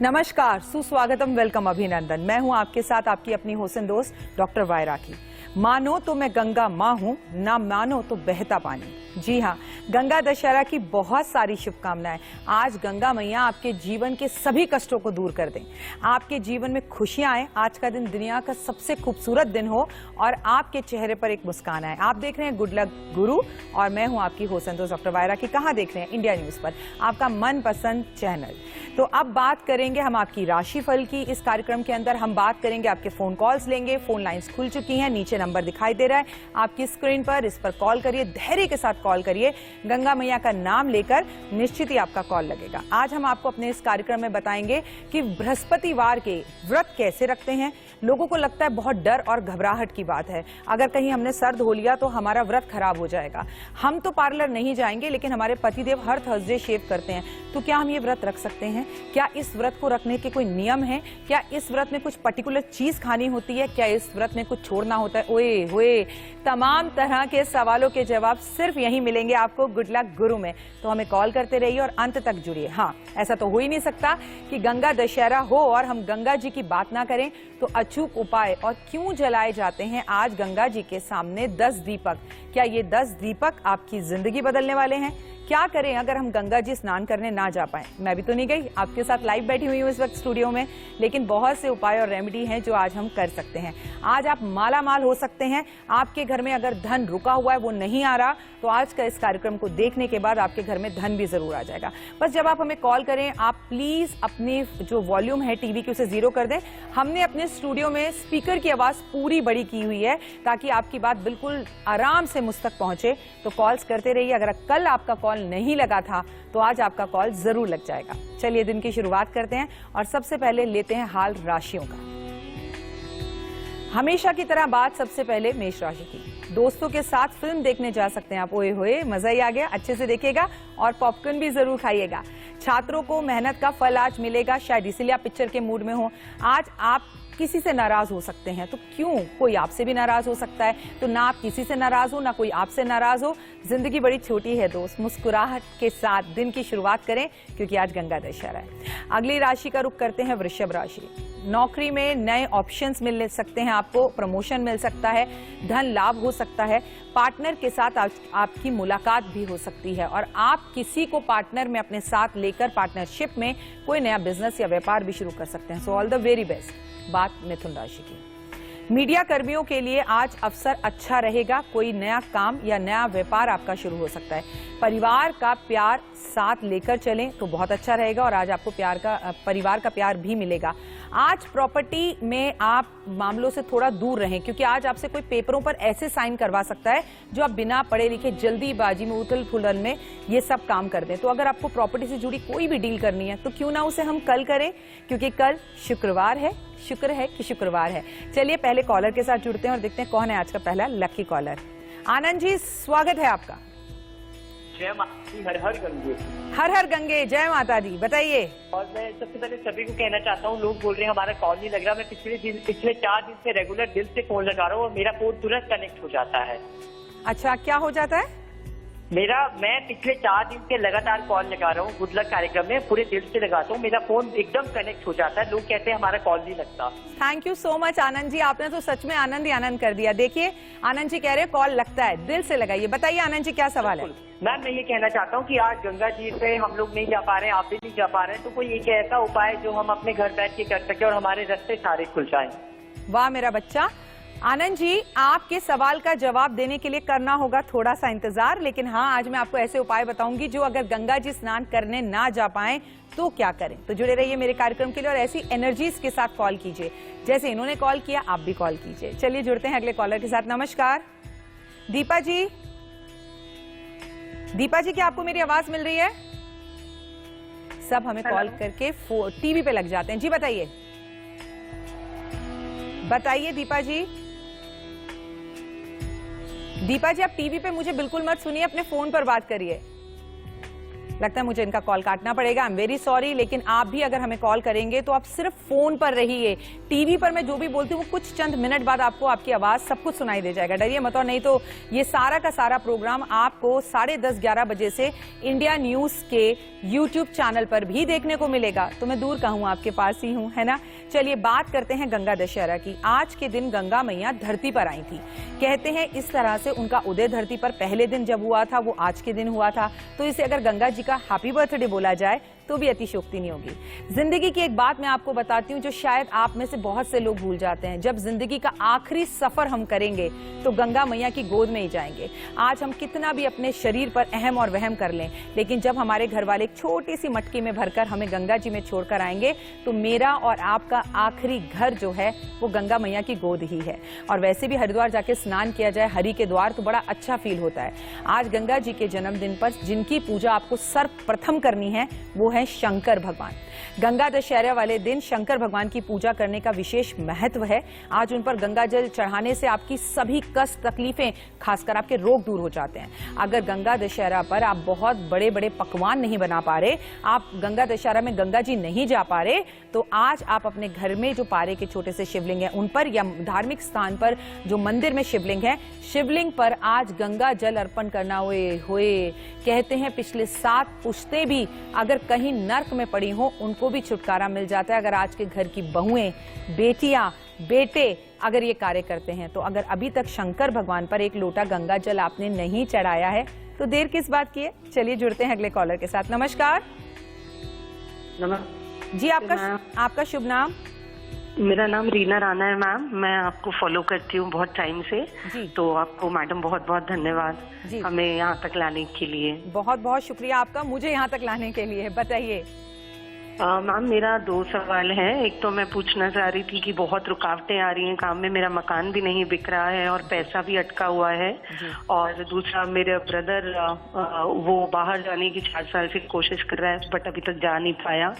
नमस्कार, सुस्वागतम, वेलकम, अभिनंदन। मैं हूं आपके साथ आपकी अपनी होसन दोस्त डॉक्टर वायरा की। मानो तो मैं गंगा माँ हूं, ना मानो तो बहता पानी। जी हाँ, गंगा दशहरा की बहुत सारी शुभकामनाएं। आज गंगा मैया आपके जीवन के सभी कष्टों को दूर कर दें, आपके जीवन में खुशियां आए, आज का दिन दुनिया का सबसे खूबसूरत दिन हो और आपके चेहरे पर एक मुस्कान आए। आप देख रहे हैं गुड लक गुरु और मैं हूं आपकी होसन दोस्त डॉक्टर वायरा की। कहाँ देख रहे हैं? इंडिया न्यूज पर, आपका मनपसंद चैनल। तो अब बात करेंगे हम आपकी राशिफल की। इस कार्यक्रम के अंदर हम बात करेंगे, आपके फोन कॉल्स लेंगे। फोन लाइंस खुल चुकी हैं, नीचे नंबर दिखाई दे रहा है आपकी स्क्रीन पर, इस पर कॉल करिए, धैर्य के साथ कॉल करिए, गंगा मैया का नाम लेकर, निश्चित ही आपका कॉल लगेगा। आज हम आपको अपने इस कार्यक्रम में बताएंगे कि बृहस्पतिवार के व्रत कैसे रखते हैं। लोगों को लगता है बहुत डर और घबराहट की बात है, अगर कहीं हमने सर धो लिया तो हमारा व्रत खराब हो जाएगा। हम तो पार्लर नहीं जाएंगे, लेकिन हमारे पतिदेव हर थर्सडे शेव करते हैं, तो क्या हम ये व्रत रख सकते हैं? क्या इस व्रत को रखने के कोई नियम है? क्या इस व्रत में कुछ पर्टिकुलर चीज खानी होती है? क्या इस व्रत में कुछ छोड़ना होता है? ओए होए, तमाम तरह के सवालों के जवाब सिर्फ यहीं मिलेंगे आपको गुड लक गुरु में। तो हमें कॉल करते रहिए और अंत तक जुड़िए। हाँ, ऐसा तो हो ही नहीं सकता कि गंगा दशहरा हो और हम गंगा जी की बात ना करें। तो अचूक उपाय और क्यों जलाए जाते हैं आज गंगा जी के सामने 10 दीपक? क्या ये 10 दीपक आपकी जिंदगी बदलने वाले हैं? क्या करें अगर हम गंगा जी स्नान करने ना जा पाए? मैं भी तो नहीं गई, आपके साथ लाइव बैठी हुई हूँ इस वक्त स्टूडियो में, लेकिन बहुत से उपाय और रेमेडी हैं जो आज हम कर सकते हैं। आज आप माला माल हो सकते हैं। आपके घर में अगर धन रुका हुआ है, वो नहीं आ रहा, तो आज का इस कार्यक्रम को देखने के बाद आपके घर में धन भी जरूर आ जाएगा। बस जब आप हमें कॉल करें, आप प्लीज अपनी जो वॉल्यूम है टीवी की उसे 0 कर दें। हमने अपने स्टूडियो में स्पीकर की आवाज पूरी बड़ी की हुई है ताकि आपकी बात बिल्कुल आराम से मुझ तक पहुंचे। तो कॉल्स करते रहिए। अगर कल आपका कॉल नहीं लगा था तो आज आपका कॉल जरूर लग जाएगा। चलिए दिन की शुरुआत करते हैं और सबसे पहले लेते हैं हाल राशियों का। हमेशा की तरह बात सबसे पहले मेष राशि की। दोस्तों के साथ फिल्म देखने जा सकते हैं आप। ओए होए, मजा ही आ गया। अच्छे से देखिएगा और पॉपकॉर्न भी जरूर खाइएगा। छात्रों को मेहनत का फल आज मिलेगा, शायद इसीलिए आप पिक्चर के मूड में हो। आज आप किसी से नाराज हो सकते हैं, तो क्यों? कोई आपसे भी नाराज हो सकता है, तो ना आप किसी से नाराज हो ना कोई आपसे नाराज हो। जिंदगी बड़ी छोटी है दोस्त, मुस्कुराहट के साथ दिन की शुरुआत करें क्योंकि आज गंगा दशहरा है। अगली राशि का रुख करते हैं वृषभ राशि। नौकरी में नए ऑप्शंस मिल सकते हैं आपको, प्रमोशन मिल सकता है, धन लाभ हो सकता है, पार्टनर के साथ आपकी मुलाकात भी हो सकती है और आप किसी को पार्टनर में अपने साथ लेकर पार्टनरशिप में कोई नया बिजनेस या व्यापार भी शुरू कर सकते हैं। So all the very best. बात मिथुन राशि की। मीडिया कर्मियों के लिए आज अवसर अच्छा रहेगा, कोई नया काम या नया व्यापार आपका शुरू हो सकता है। परिवार का प्यार साथ लेकर चलें तो बहुत अच्छा रहेगा और आज आपको परिवार का प्यार भी मिलेगा। आज प्रॉपर्टी में आप मामलों से थोड़ा दूर रहें क्योंकि आज आपसे कोई पेपरों पर ऐसे साइन करवा सकता है जो आप बिना पढ़े लिखे जल्दीबाजी में उथल पुथल में ये सब काम कर दें। तो अगर आपको प्रॉपर्टी से जुड़ी कोई भी डील करनी है तो क्यों ना उसे हम कल करें, क्योंकि कल शुक्रवार है। शुक्र है कि शुक्रवार है। चलिए पहले कॉलर के साथ जुड़ते हैं और देखते हैं कौन है आज का पहला लकी कॉलर। आनंद जी, स्वागत है आपका। जय माता दी, हर हर गंगे। हर हर गंगे, जय माता दी। बताइए। और मैं सबसे पहले सभी को कहना चाहता हूँ, लोग बोल रहे हैं हमारा कॉल नहीं लग रहा। मैं पिछले 4 दिन से रेगुलर दिल से फोन लगा रहा हूँ और मेरा फोन तुरंत कनेक्ट हो जाता है। अच्छा, क्या हो जाता है? मैं पिछले 4 दिन से लगातार कॉल लगा रहा हूँ, गुड लक कार्यक्रम में पूरे दिल से लगाता हूँ, मेरा फोन एकदम कनेक्ट हो जाता है। लोग कहते हैं हमारा कॉल नहीं लगता। Thank you so much Anand ji, आपने तो सच में आनंद ही आनंद कर दिया। देखिए आनंद जी कह रहे हैं कॉल लगता है, दिल से लगाइए। बताइए आनंद जी, क्या सवाल है? मैम, मैं ये कहना चाहता हूँ कि आज गंगा जी पे हम लोग नहीं जा पा रहे हैं, आप भी नहीं जा पा रहे हैं, तो कोई एक ऐसा उपाय जो हम अपने घर बैठ के कर सके और हमारे रास्ते सारे खुल जाए। वाह मेरा बच्चा। आनंद जी, आपके सवाल का जवाब देने के लिए करना होगा थोड़ा सा इंतजार, लेकिन हाँ, आज मैं आपको ऐसे उपाय बताऊंगी जो अगर गंगा जी स्नान करने ना जा पाए तो क्या करें। तो जुड़े रहिए मेरे कार्यक्रम के लिए और ऐसी एनर्जीज के साथ कॉल कीजिए। जैसे इन्होंने कॉल किया, आप भी कॉल कीजिए। चलिए जुड़ते हैं अगले कॉलर के साथ। नमस्कार दीपा जी। दीपा जी, क्या आपको मेरी आवाज मिल रही है? सब हमें कॉल करके टीवी पे लग जाते हैं। जी बताइए। बताइए दीपा जी। दीपा जी, आप टीवी पे मुझे बिल्कुल मत सुनिए, अपने फोन पर बात करिए। लगता है मुझे इनका कॉल काटना पड़ेगा। आई एम वेरी सॉरी, लेकिन आप भी अगर हमें कॉल करेंगे तो आप सिर्फ फोन पर रहिए। टीवी पर मैं जो भी बोलती हूँ कुछ चंद मिनट बाद आपको आपकी आवाज सब कुछ सुनाई दे जाएगा, डरिए मत। और नहीं तो ये सारा का सारा प्रोग्राम आपको 10:30-11 बजे से इंडिया न्यूज के यूट्यूब चैनल पर भी देखने को मिलेगा। तो मैं दूर कहूँ आपके पास ही हूँ, है ना। चलिए बात करते हैं गंगा दशहरा की। आज के दिन गंगा मैया धरती पर आई थी। कहते हैं इस तरह से उनका उदय धरती पर पहले दिन जब हुआ था वो आज के दिन हुआ था, तो इसे अगर गंगा जी का हैप्पी बर्थडे बोला जाए तो भी अतिशयोक्ति नहीं होगी। जिंदगी की एक बात मैं आपको बताती हूँ जो शायद आप में से बहुत से लोग भूल जाते हैं। जब जिंदगी का आखिरी सफर हम करेंगे तो गंगा मैया की गोद में ही जाएंगे। आज हम कितना भी अपने शरीर पर अहम और वहम कर लें, लेकिन जब हमारे घर वाले एक छोटी सी मटकी में भरकर हमें गंगा जी में छोड़कर आएंगे तो मेरा और आपका आखिरी घर जो है वो गंगा मैया की गोद ही है। और वैसे भी हरिद्वार जाके स्नान किया जाए हरि के द्वार तो बड़ा अच्छा फील होता है। आज गंगा जी के जन्मदिन पर जिनकी पूजा आपको सर्वप्रथम करनी है वो है शंकर भगवान। गंगा दशहरा वाले दिन शंकर भगवान की पूजा करने का विशेष महत्व है। आज उन पर गंगा जल चढ़ाने से आपकी सभी कष्ट तकलीफें, खासकर आपके रोग दूर हो जाते हैं। अगर गंगा दशहरा पर आप बहुत बड़े बड़े पकवान नहीं बना पा रहे, आप गंगा दशहरा में गंगा जी नहीं जा पा रहे, तो आज आप अपने घर में जो पारे के छोटे से शिवलिंग है उन पर या धार्मिक स्थान पर जो मंदिर में शिवलिंग है, शिवलिंग पर आज गंगा जल अर्पण करना हुए कहते हैं पिछले 7 पुश्तें भी अगर कहीं नर्क में पड़ी हो उनको भी छुटकारा मिल जाता है। अगर आज के घर की बहुएं, बेटियां, बेटे अगर ये कार्य करते हैं तो अगर अभी तक शंकर भगवान पर एक लोटा गंगा जल आपने नहीं चढ़ाया है तो देर किस बात की है। चलिए जुड़ते हैं अगले कॉलर के साथ। नमस्कार जी, आपका शुभ नाम? मेरा नाम रीना राणा है मैम। मैं आपको फॉलो करती हूँ बहुत टाइम से जी। तो आपको मैडम बहुत बहुत धन्यवाद जी। हमें यहाँ तक लाने के लिए। बहुत बहुत शुक्रिया आपका मुझे यहाँ तक लाने के लिए। बताइए मैम, मेरा 2 सवाल है। एक तो मैं पूछना चाह रही थी कि बहुत रुकावटें आ रही हैं काम में, मेरा मकान भी नहीं बिक रहा है और पैसा भी अटका हुआ है। और दूसरा, मेरे ब्रदर वो बाहर जाने की 4 साल से कोशिश कर रहा है बट अभी तक जा नहीं पाया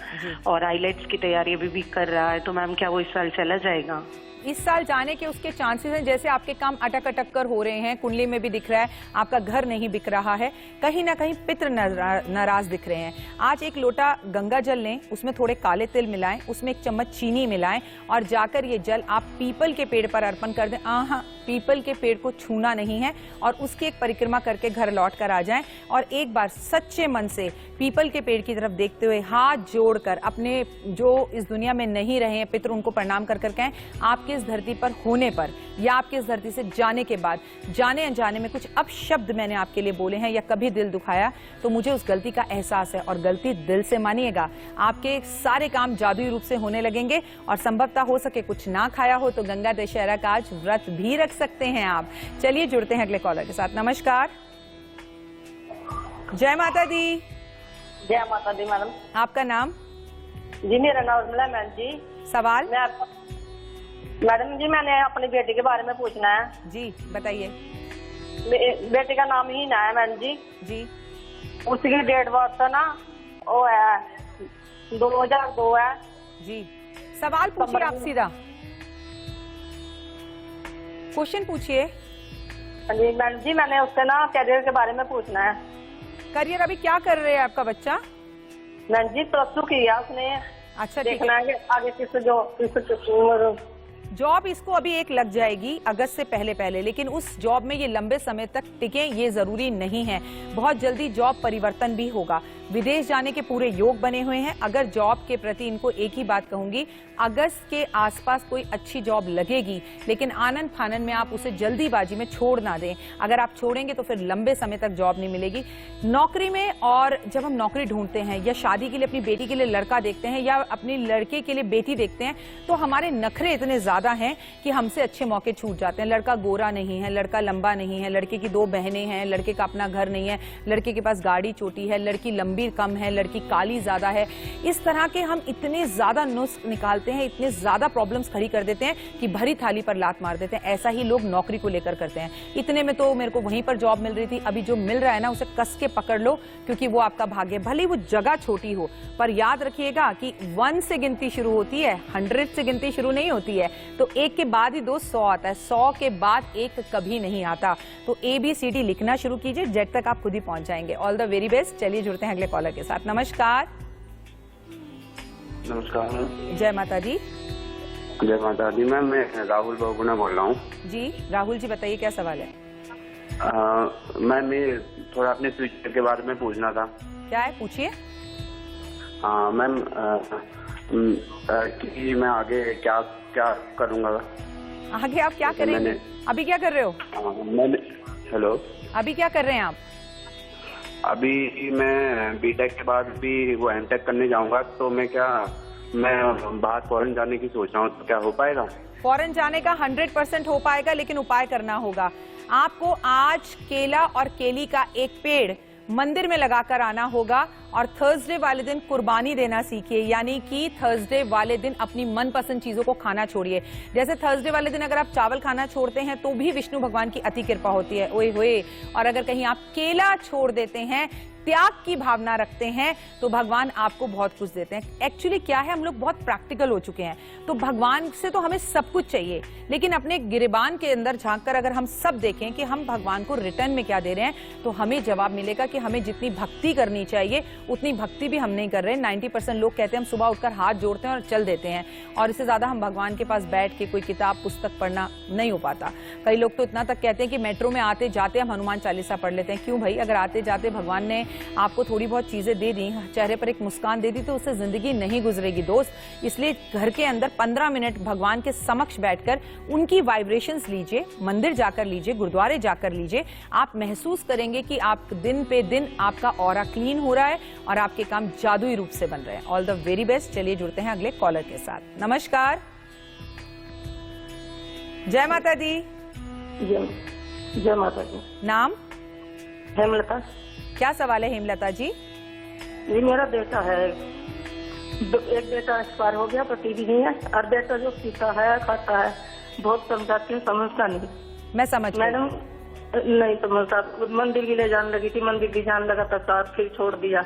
और आईलेट्स की तैयारी अभी भी कर रहा है। तो मैम क्या वो इस साल चला जाएगा? इस साल जाने के उसके चांसेस हैं। जैसे आपके काम अटक अटक कर हो रहे हैं, कुंडली में भी दिख रहा है, आपका घर नहीं बिक रहा है, कहीं ना कहीं पितृ नाराज दिख रहे हैं। आज एक लोटा गंगा जल लें, उसमें थोड़े काले तिल मिलाएं, उसमें 1 चम्मच चीनी मिलाएं और जाकर ये जल आप पीपल के पेड़ पर अर्पण कर दें। हाँ, पीपल के पेड़ को छूना नहीं है और उसकी एक परिक्रमा करके घर लौट कर आ जाएं और एक बार सच्चे मन से पीपल के पेड़ की तरफ देखते हुए हाथ जोड़कर अपने जो इस दुनिया में नहीं रहे हैं पितृ उनको प्रणाम कर कहें आपके इस धरती पर होने पर या आपके इस धरती से जाने के बाद जाने अनजाने में कुछ अपशब्द मैंने आपके लिए बोले हैं या कभी दिल दुखाया तो मुझे उस गलती का एहसास है और गलती दिल से मानिएगा। आपके सारे काम जादुई रूप से होने लगेंगे और संभवतः हो सके कुछ ना खाया हो तो गंगा दशहरा का आज व्रत भी रख सकते हैं आप। चलिए जुड़ते हैं अगले कॉलर के साथ। नमस्कार। जय माता दी। जय माता दी मैडम। आपका नाम? जी मेरा नाम उर्मिला मैम जी। सवाल? मैडम जी मैंने अपनी बेटी के बारे में पूछना है। जी बताइए। बेटी का नाम ही ना है मैडम जी। जी। उसकी डेट बर्थ ना वो है 2002 है। जी सवाल पूछिए आप सीधा। क्वेश्चन पूछिए। जी मैडम जी मैंने उससे ना करियर के बारे में पूछना है। करियर अभी क्या कर रहे हैं आपका बच्चा? मैडम जी +2 किया उसने। अच्छा देखना है कि आगे किस जॉब इसको अभी एक लग जाएगी अगस्त से पहले, लेकिन उस जॉब में ये लंबे समय तक टिके ये जरूरी नहीं है। बहुत जल्दी जॉब परिवर्तन भी होगा। विदेश जाने के पूरे योग बने हुए हैं। अगर जॉब के प्रति इनको एक ही बात कहूंगी, अगस्त के आसपास कोई अच्छी जॉब लगेगी, लेकिन आनंद फानन में आप उसे जल्दीबाजी में छोड़ ना दें। अगर आप छोड़ेंगे तो फिर लंबे समय तक जॉब नहीं मिलेगी। नौकरी में, और जब हम नौकरी ढूंढते हैं या शादी के लिए अपनी बेटी के लिए लड़का देखते हैं या अपनी लड़के के लिए बेटी देखते हैं तो हमारे नखरे इतने ज्यादा हैं कि हमसे अच्छे मौके छूट जाते हैं। लड़का गोरा नहीं है, लड़का लंबा नहीं है, लड़के की 2 बहनें हैं, लड़के का अपना घर नहीं है, लड़के के पास गाड़ी छोटी है, लड़की लंबी कम है, लड़की काली ज्यादा है। इस तरह के हम इतने ज्यादा नुस्ख निकालते हैं, इतने ज्यादा प्रॉब्लम्स खड़ी कर देते हैं कि भरी थाली पर लात मार देते हैं। ऐसा ही लोग नौकरी को लेकर करते हैं। इतने में तो मेरे को वहीं पर जॉब मिल रही थी, अभी जो मिल रहा है ना उसे कस के पकड़ लो क्योंकि वो आपका भाग्य। भले वो जगह छोटी हो पर याद रखिएगा कि 1 से गिनती शुरू होती है, 100 से गिनती शुरू नहीं होती है। तो 1 के बाद ही 2 100 आता है, 100 के बाद 1 कभी नहीं आता। तो ABCD लिखना शुरू कीजिए, जेड तक आप खुद ही पहुंच जाएंगे। All the very best. चलिए जुड़ते हैं अगले कॉलर के साथ। नमस्कार। नमस्कार मैम। जय माता दी। जय माता दी मैम, मैं राहुल बहुगुणा बोल रहा हूँ। जी राहुल जी बताइए क्या सवाल है। मैम मैं थोड़ा अपने फ्यूचर के बारे में पूछना था। क्या है पूछिए। मैम कि मैं आगे क्या क्या करूँगा। आगे आप क्या करेंगे? अभी क्या कर रहे हो? मैंने हेलो, अभी क्या कर रहे हैं आप? अभी मैं बीटेक के बाद भी वो एमटेक करने जाऊँगा, तो मैं बाहर फॉरेन जाने की सोच रहा हूँ, तो क्या हो पाएगा? फॉरेन जाने का 100% हो पाएगा, लेकिन उपाय करना होगा। आपको आज केला और केली का एक पेड़ मंदिर में लगाकर आना होगा और थर्सडे वाले दिन कुर्बानी देना सीखिए, यानी कि थर्सडे वाले दिन अपनी मनपसंद चीजों को खाना छोड़िए। जैसे थर्सडे वाले दिन अगर आप चावल खाना छोड़ते हैं तो भी विष्णु भगवान की अति कृपा होती है, ओए होए। और अगर कहीं आप केला छोड़ देते हैं, त्याग की भावना रखते हैं, तो भगवान आपको बहुत कुछ देते हैं। एक्चुअली क्या है, हम लोग बहुत प्रैक्टिकल हो चुके हैं, तो भगवान से तो हमें सब कुछ चाहिए, लेकिन अपने गिरेबान के अंदर झांककर अगर हम सब देखें कि हम भगवान को रिटर्न में क्या दे रहे हैं, तो हमें जवाब मिलेगा कि हमें जितनी भक्ति करनी चाहिए उतनी भक्ति भी हम नहीं कर रहे हैं। 90% लोग कहते हैं हम सुबह उठकर हाथ जोड़ते हैं और चल देते हैं, और इससे ज्यादा हम भगवान के पास बैठ के कोई किताब पुस्तक पढ़ना नहीं हो पाता। कई लोग तो इतना तक कहते हैं कि मेट्रो में आते जाते हम हनुमान चालीसा पढ़ लेते हैं। क्यों भाई? अगर आते जाते भगवान ने आपको थोड़ी बहुत चीजें दे दी, चेहरे पर एक मुस्कान दे दी, तो उससे जिंदगी नहीं गुजरेगी दोस्त। इसलिए घर के अंदर 15 मिनट भगवान के समक्ष बैठकर उनकी वाइब्रेशंस लीजिए, मंदिर जाकर लीजिए, गुरुद्वारे जाकर लीजिए। आप महसूस करेंगे कि आप दिन पे दिन आपका ऑरा क्लीन हो रहा है और आपके काम जादुई रूप से बन रहे हैं। All the very best. चलिए जुड़ते हैं अगले कॉलर के साथ। नमस्कार। जय माता दी। जय माता दी। नाम? हेमलता। क्या सवाल है हेमलता जी? जी मेरा बेटा है, एक बेटा एक्सपायर हो गया, पति भी नहीं है, और बेटा जो पीता है खाता है, बहुत समझाती हूँ समझता नहीं। मैं समझ मैडम नहीं समझता, मंदिर भी ले जाने लगी थी, मंदिर भी जाने लगा था, साथ फिर छोड़ दिया।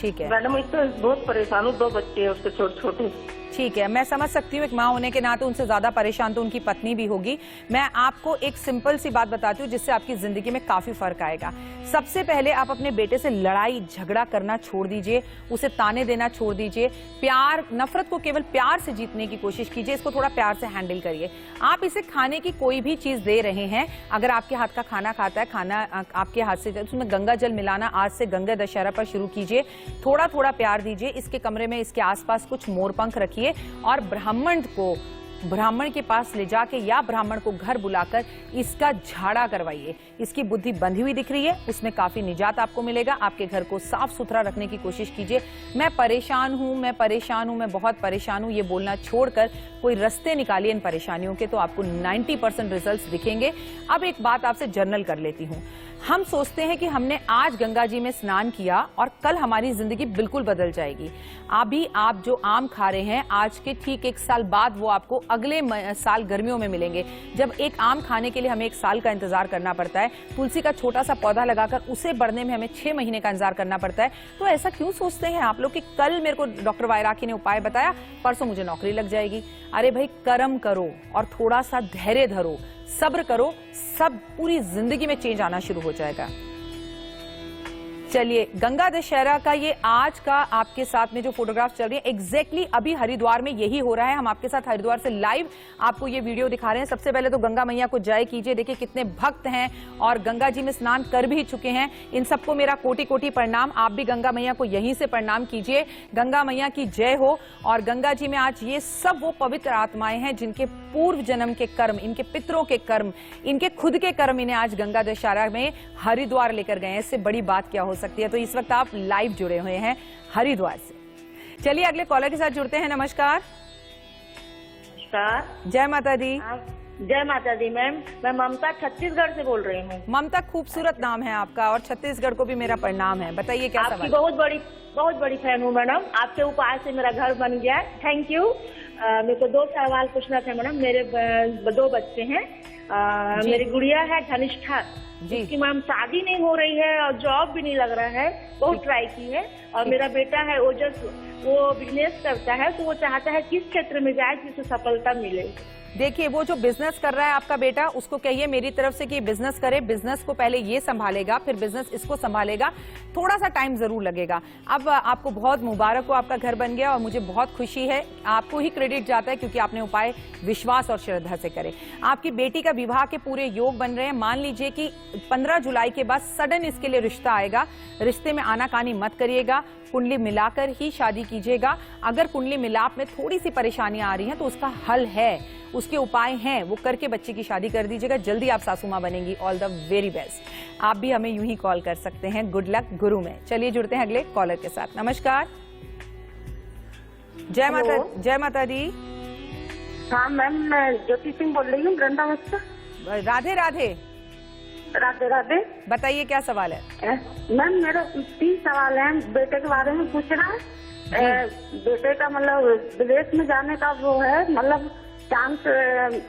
ठीक है मैडम इससे बहुत परेशान हूँ, 2 बच्चे हैं उसके छोटे छोटे। ठीक है, मैं समझ सकती हूँ। एक माँ होने के नाते उनसे ज्यादा परेशान तो उनकी पत्नी भी होगी। मैं आपको एक सिंपल सी बात बताती हूँ जिससे आपकी जिंदगी में काफी फर्क आएगा। सबसे पहले आप अपने बेटे से लड़ाई झगड़ा करना छोड़ दीजिए, उसे ताने देना छोड़ दीजिए। प्यार, नफरत को केवल प्यार से जीतने की कोशिश कीजिए, इसको थोड़ा प्यार से हैंडल करिए। आप इसे खाने की कोई भी चीज दे रहे हैं, अगर आपके हाथ का खाना खाता है, खाना आपके हाथ से, उसमें गंगा जल मिलाना आज से गंगा दशहरा पर शुरू कीजिए। थोड़ा थोड़ा प्यार दीजिए। इसके कमरे में इसके आसपास कुछ मोर पंख रखिए और ब्राह्मण के पास ले जाके या ब्राह्मण को घर बुलाकर इसका झाड़ा करवाइए। इसकी बुद्धि बंधी हुई दिख रही है, उसमें काफी निजात आपको मिलेगा। आपके घर को साफ सुथरा रखने की कोशिश कीजिए। मैं परेशान हूं, मैं परेशान हूं, मैं बहुत परेशान हूं, ये बोलना छोड़कर कोई रास्ते निकालिए इन परेशानियों के, तो आपको 90% रिजल्ट्स दिखेंगे। अब एक बात आपसे जर्नल कर लेती हूं। हम सोचते हैं कि हमने आज गंगा जी में स्नान किया और कल हमारी जिंदगी बिल्कुल बदल जाएगी। अभी आप जो आम खा रहे हैं, आज के ठीक 1 साल बाद वो आपको अगले साल गर्मियों में मिलेंगे। जब एक आम खाने के लिए हमें 1 साल का इंतजार करना पड़ता है, तुलसी का छोटा सा पौधा लगाकर उसे बढ़ने में हमें 6 महीने का इंतजार करना पड़ता है, तो ऐसा क्यों सोचते हैं आप लोग कि कल मेरे को डॉक्टर वायराकी ने उपाय बताया, परसों मुझे नौकरी लग जाएगी। अरे भाई, कर्म करो और थोड़ा सा धैर्य धरो, सब्र करो, सब पूरी जिंदगी में चेंज आना शुरू हो जाएगा। चलिए, गंगा दशहरा का ये आज का आपके साथ में जो फोटोग्राफ चल रही है, एग्जैक्टली अभी हरिद्वार में यही हो रहा है। हम आपके साथ हरिद्वार से लाइव आपको ये वीडियो दिखा रहे हैं। सबसे पहले तो गंगा मैया को जय कीजिए। देखिए कितने भक्त हैं और गंगा जी में स्नान कर भी चुके हैं। इन सबको मेरा कोटि कोटि प्रणाम। आप भी गंगा मैया को यहीं से प्रणाम कीजिए। गंगा मैया की जय हो। और गंगा जी में आज ये सब वो पवित्र आत्माएं हैं जिनके पूर्व जन्म के कर्म, इनके पितरों के कर्म, इनके खुद के कर्म इन्हें आज गंगा दशहरा में हरिद्वार लेकर गए हैं। इससे बड़ी बात क्या हो सकती है। तो इस वक्त आप लाइव जुड़े हुए हैं हरिद्वार से। चलिए अगले कॉलर के साथ जुड़ते हैं। नमस्कार। नमस्कार। जय माता दी। जय माता दी मैम, मैं ममता छत्तीसगढ़ से बोल रही हूँ। ममता, खूबसूरत नाम है आपका और छत्तीसगढ़ को भी मेरा प्रणाम है। बताइए क्या आपकी सवाल? बहुत बड़ी फैन हूँ मैडम। आपके उपाय से मेरा घर बन गया। Thank you. मेरे को 2 सवाल पूछना था मैडम। मेरे 2 बच्चे हैं। मेरी गुड़िया है धनिष्ठा, उसकी मैम शादी नहीं हो रही है और जॉब भी नहीं लग रहा है, बहुत ट्राई की है। और मेरा बेटा है ओजस, वो बिजनेस करता है, तो वो चाहता है किस क्षेत्र में जाए जिससे सफलता मिले। देखिए, वो जो बिजनेस कर रहा है आपका बेटा, उसको कहिए मेरी तरफ से कि बिजनेस करे, बिजनेस को पहले ये संभालेगा, फिर बिजनेस इसको संभालेगा, थोड़ा सा टाइम जरूर लगेगा। अब आपको बहुत मुबारक हो, आपका घर बन गया और मुझे बहुत खुशी है। आपको ही क्रेडिट जाता है क्योंकि आपने उपाय विश्वास और श्रद्धा से करे। आपकी बेटी का विवाह के पूरे योग बन रहे हैं। मान लीजिए कि 15 जुलाई के बाद सडन इसके लिए रिश्ता आएगा। रिश्ते में आनाकानी मत करिएगा, कुंडली मिलाकर ही शादी कीजिएगा। अगर कुंडली मिलाप में थोड़ी सी परेशानियां आ रही हैं तो उसका हल है, उसके उपाय हैं, वो करके बच्चे की शादी कर दीजिएगा। जल्दी आप सासू मां बनेंगी। All the very best. आप भी हमें यूं ही कॉल कर सकते हैं। गुड लक गुरु में। चलिए जुड़ते हैं अगले कॉलर के साथ। नमस्कार। जय माता दी। हाँ मैम, मैं ज्योति सिंह बोल रही हूँ, वृंदावन। राधे राधे। राधे राधे। बताइए क्या सवाल है। मैम मेरा 3 सवाल है। बेटे के बारे में पूछना है। बेटे का मतलब विदेश में जाने का वो है, मतलब चांस,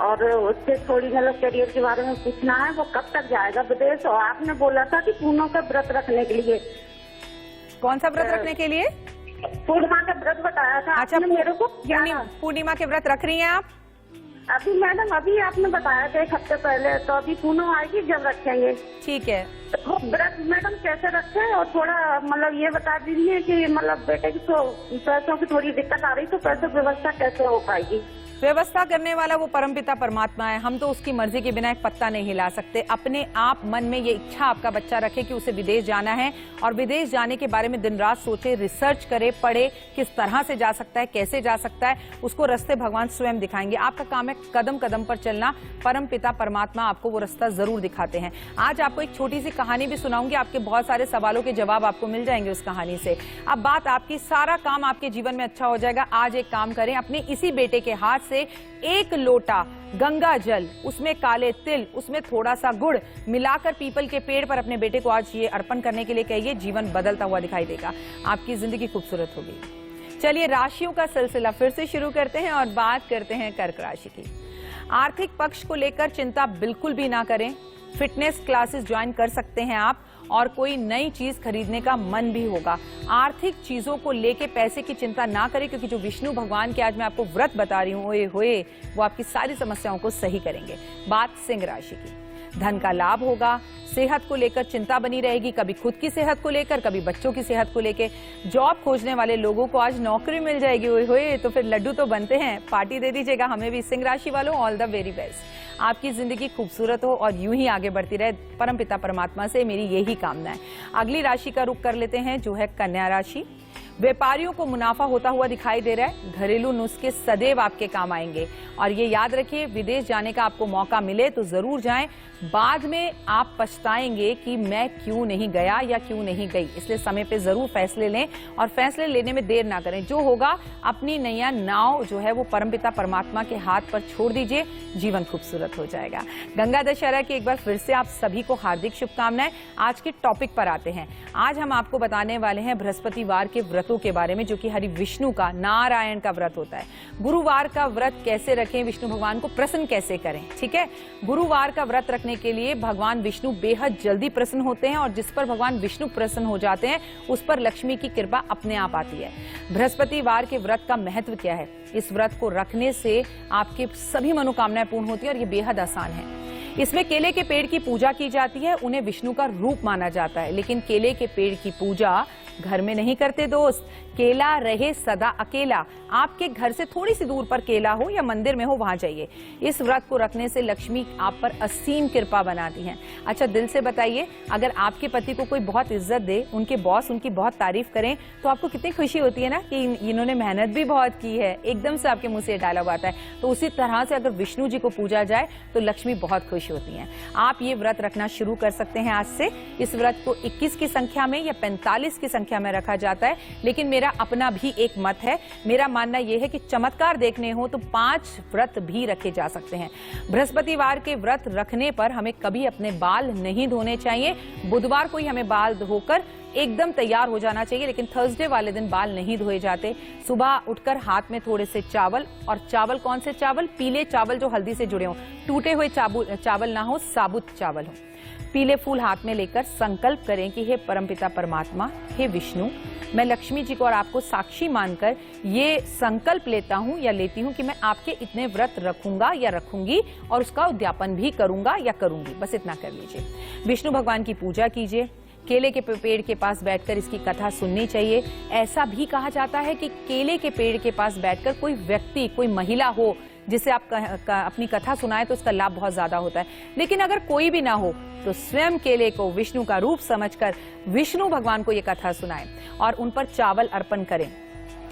और उससे थोड़ी मतलब करियर के बारे में पूछना है। वो कब तक जाएगा विदेश? और आपने बोला था कि पूर्णिमा का व्रत रखने के लिए। कौन सा व्रत रखने के लिए? पूर्णिमा का व्रत बताया था। अच्छा, मेरे को पूर्णिमा के व्रत रख रही हैं आप? अभी मैडम, अभी आपने बताया था 1 हफ्ते पहले, तो अभी पूर्णिमा आएगी जब रखेंगे। ठीक है। तो व्रत मैडम कैसे रखें? और थोड़ा मतलब ये बता दीजिए कि मतलब बेटे की तो पैसों की थोड़ी दिक्कत आ रही, तो पैसों की व्यवस्था कैसे हो पाएगी? व्यवस्था करने वाला वो परमपिता परमात्मा है। हम तो उसकी मर्जी के बिना एक पत्ता नहीं हिला सकते। अपने आप मन में ये इच्छा आपका बच्चा रखे कि उसे विदेश जाना है, और विदेश जाने के बारे में दिन रात सोचे, रिसर्च करे, पढ़े, किस तरह से जा सकता है, कैसे जा सकता है, उसको रास्ते भगवान स्वयं दिखाएंगे। आपका काम है कदम कदम पर चलना। परमपिता परमात्मा आपको वो रास्ता जरूर दिखाते हैं। आज आपको एक छोटी सी कहानी भी सुनाऊंगी। आपके बहुत सारे सवालों के जवाब आपको मिल जाएंगे उस कहानी से। अब बात आपकी, सारा काम आपके जीवन में अच्छा हो जाएगा। आज एक काम करें, अपने इसी बेटे के हाथ से 1 लोटा गंगा जल, उसमें काले तिल, उसमें थोड़ा सा गुड़ मिलाकर पीपल के पेड़ पर अपने बेटे को आज ये अर्पण करने के लिए कहिए। जीवन बदलता हुआ दिखाई देगा, आपकी जिंदगी खूबसूरत होगी। चलिए राशियों का सिलसिला फिर से शुरू करते हैं और बात करते हैं कर्क राशि की। आर्थिक पक्ष को लेकर चिंता बिल्कुल भी ना करें। फिटनेस क्लासेस ज्वाइन कर सकते हैं आप, और कोई नई चीज खरीदने का मन भी होगा। आर्थिक चीजों को लेके पैसे की चिंता ना करें, क्योंकि जो विष्णु भगवान के आज मैं आपको व्रत बता रही हूँ, ओए होए, वो आपकी सारी समस्याओं को सही करेंगे। बात सिंह राशि की। धन का लाभ होगा। सेहत को लेकर चिंता बनी रहेगी, कभी खुद की सेहत को लेकर, कभी बच्चों की सेहत को लेकर। जॉब खोजने वाले लोगों को आज नौकरी मिल जाएगी। ओए होए, तो फिर लड्डू तो बनते हैं, पार्टी दे दीजिएगा हमें भी। सिंह राशि वालों, ऑल द वेरी बेस्ट। आपकी जिंदगी खूबसूरत हो और यूं ही आगे बढ़ती रहे। परमपिता परमात्मा से मेरी यही कामना है। अगली राशि का रुख कर लेते हैं, जो है कन्या राशि। व्यापारियों को मुनाफा होता हुआ दिखाई दे रहा है। घरेलू नुस्खे सदैव आपके काम आएंगे, और ये याद रखिए, विदेश जाने का आपको मौका मिले तो जरूर जाएं। बाद में आप पछताएंगे कि मैं क्यों नहीं गया या क्यों नहीं गई। इसलिए समय पे जरूर फैसले लें, और फैसले लेने में देर ना करें। जो होगा, अपनी नैया नाव जो है वो परमपिता परमात्मा के हाथ पर छोड़ दीजिए। जीवन खूबसूरत हो जाएगा। गंगा दशहरा की एक बार फिर से आप सभी को हार्दिक शुभकामनाएं। आज के टॉपिक पर आते हैं। आज हम आपको बताने वाले हैं बृहस्पतिवार के व्रतों के बारे में, जो कि हरि विष्णु का, नारायण का व्रत होता है। गुरुवार का व्रत कैसे रखें, विष्णु भगवान को प्रसन्न कैसे करें। ठीक है, गुरुवार का व्रत रखने के लिए भगवान विष्णु बेहद जल्दी प्रसन्न होते हैं, और जिस पर भगवान विष्णु प्रसन्न हो जाते हैं उस पर लक्ष्मी की कृपा अपने आप आती है। बृहस्पतिवार के व्रत का महत्व क्या है? इस व्रत को रखने से आपके सभी मनोकामनाएं पूर्ण होती है, और ये बेहद आसान है। इसमें केले के पेड़ की पूजा की जाती है। उन्हें विष्णु का रूप माना जाता है, लेकिन केले के पेड़ की पूजा घर में नहीं करते दोस्त। केला रहे सदा अकेला। आपके घर से थोड़ी सी दूर पर केला हो या मंदिर में हो, वहां जाइए। इस व्रत को रखने से लक्ष्मी आप पर असीम कृपा बनाती हैं। अच्छा, दिल से बताइए, अगर आपके पति को कोई बहुत इज्जत दे, उनके बॉस उनकी बहुत तारीफ करें, तो आपको कितनी खुशी होती है ना कि इन्होंने मेहनत भी बहुत की है। एकदम से आपके मुंह से डायलॉग आता है। तो उसी तरह से अगर विष्णु जी को पूजा जाए तो लक्ष्मी बहुत खुश होती हैं। आप ये व्रत रखना शुरू कर सकते हैं आज से। इस व्रत को 21 की संख्या में या 45 की संख्या में रखा जाता है, लेकिन मेरा अपना भी एक मत है। मेरा मानना यह है कि चमत्कार देखने हो तो 5 व्रत भी रखे जा सकते हैं। बृहस्पतिवार के व्रत रखने पर हमें कभी अपने बाल नहीं धोने चाहिए। बुधवार को ही हमें बाल धोकर एकदम तैयार हो जाना चाहिए, लेकिन थर्सडे वाले दिन बाल नहीं धोए जाते। सुबह उठकर हाथ में थोड़े से चावल, और चावल कौन से चावल? पीले चावल जो हल्दी से जुड़े हों। टूटे हुए चावल ना हो, साबुत चावल हो। पीले फूल हाथ में लेकर संकल्प करें कि हे परमपिता परमात्मा, हे विष्णु, मैं लक्ष्मी जी को और आपको साक्षी मानकर ये संकल्प लेता हूं या लेती हूं कि मैं आपके इतने व्रत रखूंगा या रखूंगी और उसका उद्यापन भी करूंगा या करूंगी। बस इतना कर लीजिए। विष्णु भगवान की पूजा कीजिए। केले के पेड़ के पास बैठकर इसकी कथा सुननी चाहिए। ऐसा भी कहा जाता है कि केले के पेड़ के पास बैठकर कोई व्यक्ति, कोई महिला हो जिसे आप अपनी कथा सुनाए तो उसका लाभ बहुत ज्यादा होता है। लेकिन अगर कोई भी ना हो तो स्वयं केले को विष्णु का रूप समझकर विष्णु भगवान को ये कथा सुनाएं और उन पर चावल अर्पण करें।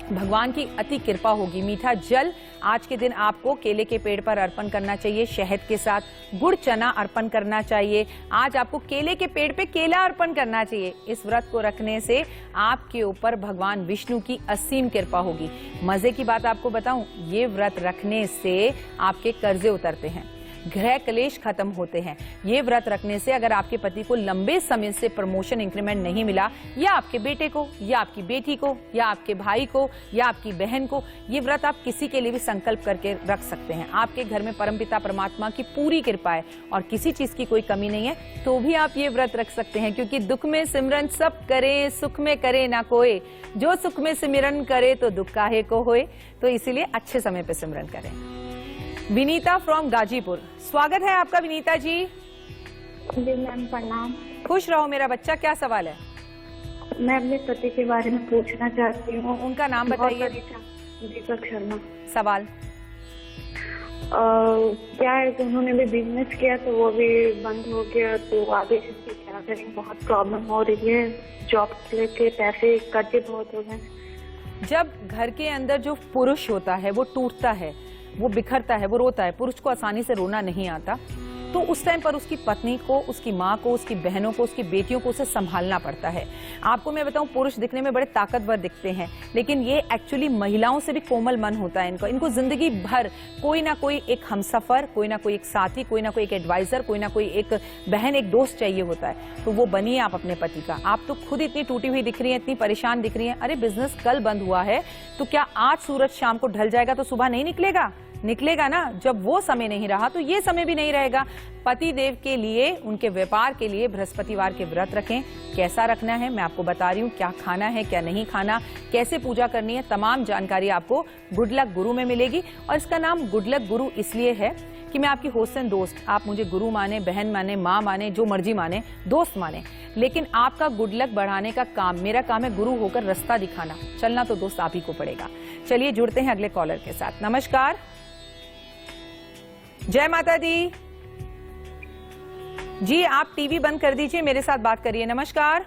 भगवान की अति कृपा होगी। मीठा जल आज के दिन आपको केले के पेड़ पर अर्पण करना चाहिए शहद के साथ। गुड़ चना अर्पण करना चाहिए। आज आपको केले के पेड़ पे केला अर्पण करना चाहिए। इस व्रत को रखने से आपके ऊपर भगवान विष्णु की असीम कृपा होगी। मजे की बात आपको बताऊं, ये व्रत रखने से आपके कर्जे उतरते हैं, गृह क्लेश खत्म होते हैं। ये व्रत रखने से अगर आपके पति को लंबे समय से प्रमोशन इंक्रीमेंट नहीं मिला, या आपके बेटे को, या आपकी बेटी को, या आपके भाई को, या आपकी बहन को, ये व्रत आप किसी के लिए भी संकल्प करके रख सकते हैं। आपके घर में परमपिता परमात्मा की पूरी कृपा है और किसी चीज की कोई कमी नहीं है, तो भी आप ये व्रत रख सकते हैं। क्योंकि दुख में सिमरन सब करे, सुख में करे ना कोई, जो सुख में सिमरन करे तो दुख काहे को होए। तो इसीलिए अच्छे समय पे सिमरन करें। विनीता फ्रॉम गाजीपुर, स्वागत है आपका विनीता जी। जी मैम प्रणाम। खुश रहो मेरा बच्चा, क्या सवाल है? मैं अपने पति के बारे में पूछना चाहती हूँ। उनका नाम बताइए। दीपक शर्मा। सवाल क्या है कि उन्होंने भी बिजनेस किया तो वो भी बंद हो गया, तो आगे इसकी क्या करें, बहुत प्रॉब्लम हो रही है। जॉब लेके पैसे कर्जे बहुत हो गए। जब घर के अंदर जो पुरुष होता है वो टूटता है, वो बिखरता है, वो रोता है, पुरुष को आसानी से रोना नहीं आता, तो उस टाइम पर उसकी पत्नी को, उसकी माँ को, उसकी बहनों को, उसकी बेटियों को उसे संभालना पड़ता है। आपको मैं बताऊं, पुरुष दिखने में बड़े ताकतवर दिखते हैं, लेकिन ये एक्चुअली महिलाओं से भी कोमल मन होता है इनको जिंदगी भर कोई ना कोई एक हमसफर, कोई ना कोई एक साथी, कोई ना कोई एक एडवाइजर, कोई ना कोई एक बहन, एक दोस्त चाहिए होता है। तो वो बनिए आप अपने पति का। आप तो खुद इतनी टूटी हुई दिख रही है, इतनी परेशान दिख रही है। अरे बिजनेस कल बंद हुआ है तो क्या आज सूरज शाम को ढल जाएगा तो सुबह नहीं निकलेगा? निकलेगा ना। जब वो समय नहीं रहा तो ये समय भी नहीं रहेगा। पति देव के लिए, उनके व्यापार के लिए बृहस्पतिवार के व्रत रखें। कैसा रखना है मैं आपको बता रही हूँ, क्या खाना है, क्या नहीं खाना, कैसे पूजा करनी है, तमाम जानकारी आपको गुड लक गुरु में मिलेगी। और इसका नाम गुड लक गुरु इसलिए है कि मैं आपकी होस्ट दोस्त, आप मुझे गुरु माने, बहन माने, माँ माने, जो मर्जी माने, दोस्त माने, लेकिन आपका गुड लक बढ़ाने का काम, मेरा काम है गुरु होकर रास्ता दिखाना। चलना तो दोस्त आप ही को पड़ेगा। चलिए जुड़ते हैं अगले कॉलर के साथ। नमस्कार, जय माता दी जी। आप टीवी बंद कर दीजिए, मेरे साथ बात करिए। नमस्कार।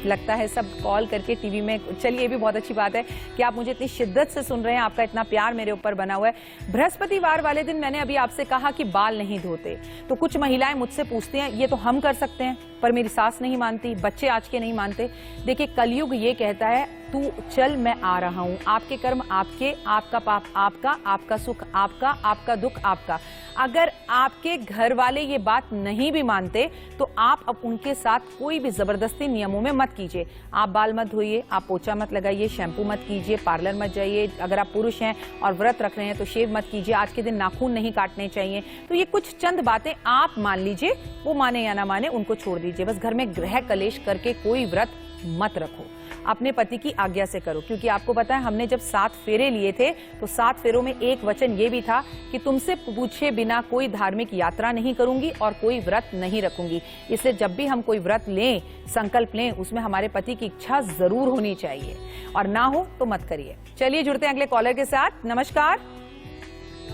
लगता है सब कॉल करके टीवी में, चलिए ये भी बहुत अच्छी बात है कि आप मुझे इतनी शिद्दत से सुन रहे हैं, आपका इतना प्यार मेरे ऊपर बना हुआ है। बृहस्पतिवार वाले दिन मैंने अभी आपसे कहा कि बाल नहीं धोते, तो कुछ महिलाएं मुझसे पूछती हैं ये तो हम कर सकते हैं, पर मेरी सास नहीं मानती, बच्चे आज के नहीं मानते। देखिए कलयुग ये कहता है तू चल मैं आ रहा हूं, आपके कर्म आपके, आपका पाप आपका, आपका सुख आपका, आपका दुख आपका। अगर आपके घर वाले ये बात नहीं भी मानते तो आप अब उनके साथ कोई भी जबरदस्ती नियमों में मत कीजिए। आप बाल मत धोइए, आप पोछा मत लगाइए, शैम्पू मत कीजिए, पार्लर मत जाइए। अगर आप पुरुष हैं और व्रत रख रहे हैं तो शेव मत कीजिए, आज के दिन नाखून नहीं काटने चाहिए। तो ये कुछ चंद बातें आप मान लीजिए, वो माने या ना माने उनको छोड़ दीजिए। बस घर में गृह कलेश करके कोई व्रत मत रखो, अपने पति की आज्ञा से करो। क्योंकि आपको पता है हमने जब 7 फेरे लिए थे तो 7 फेरों में एक वचन ये भी था कि तुमसे पूछे बिना कोई धार्मिक यात्रा नहीं करूंगी और कोई व्रत नहीं रखूंगी। इसलिए जब भी हम कोई व्रत लें, संकल्प लें, उसमें हमारे पति की इच्छा जरूर होनी चाहिए, और ना हो तो मत करिए। चलिए जुड़ते हैं अगले कॉलर के साथ। नमस्कार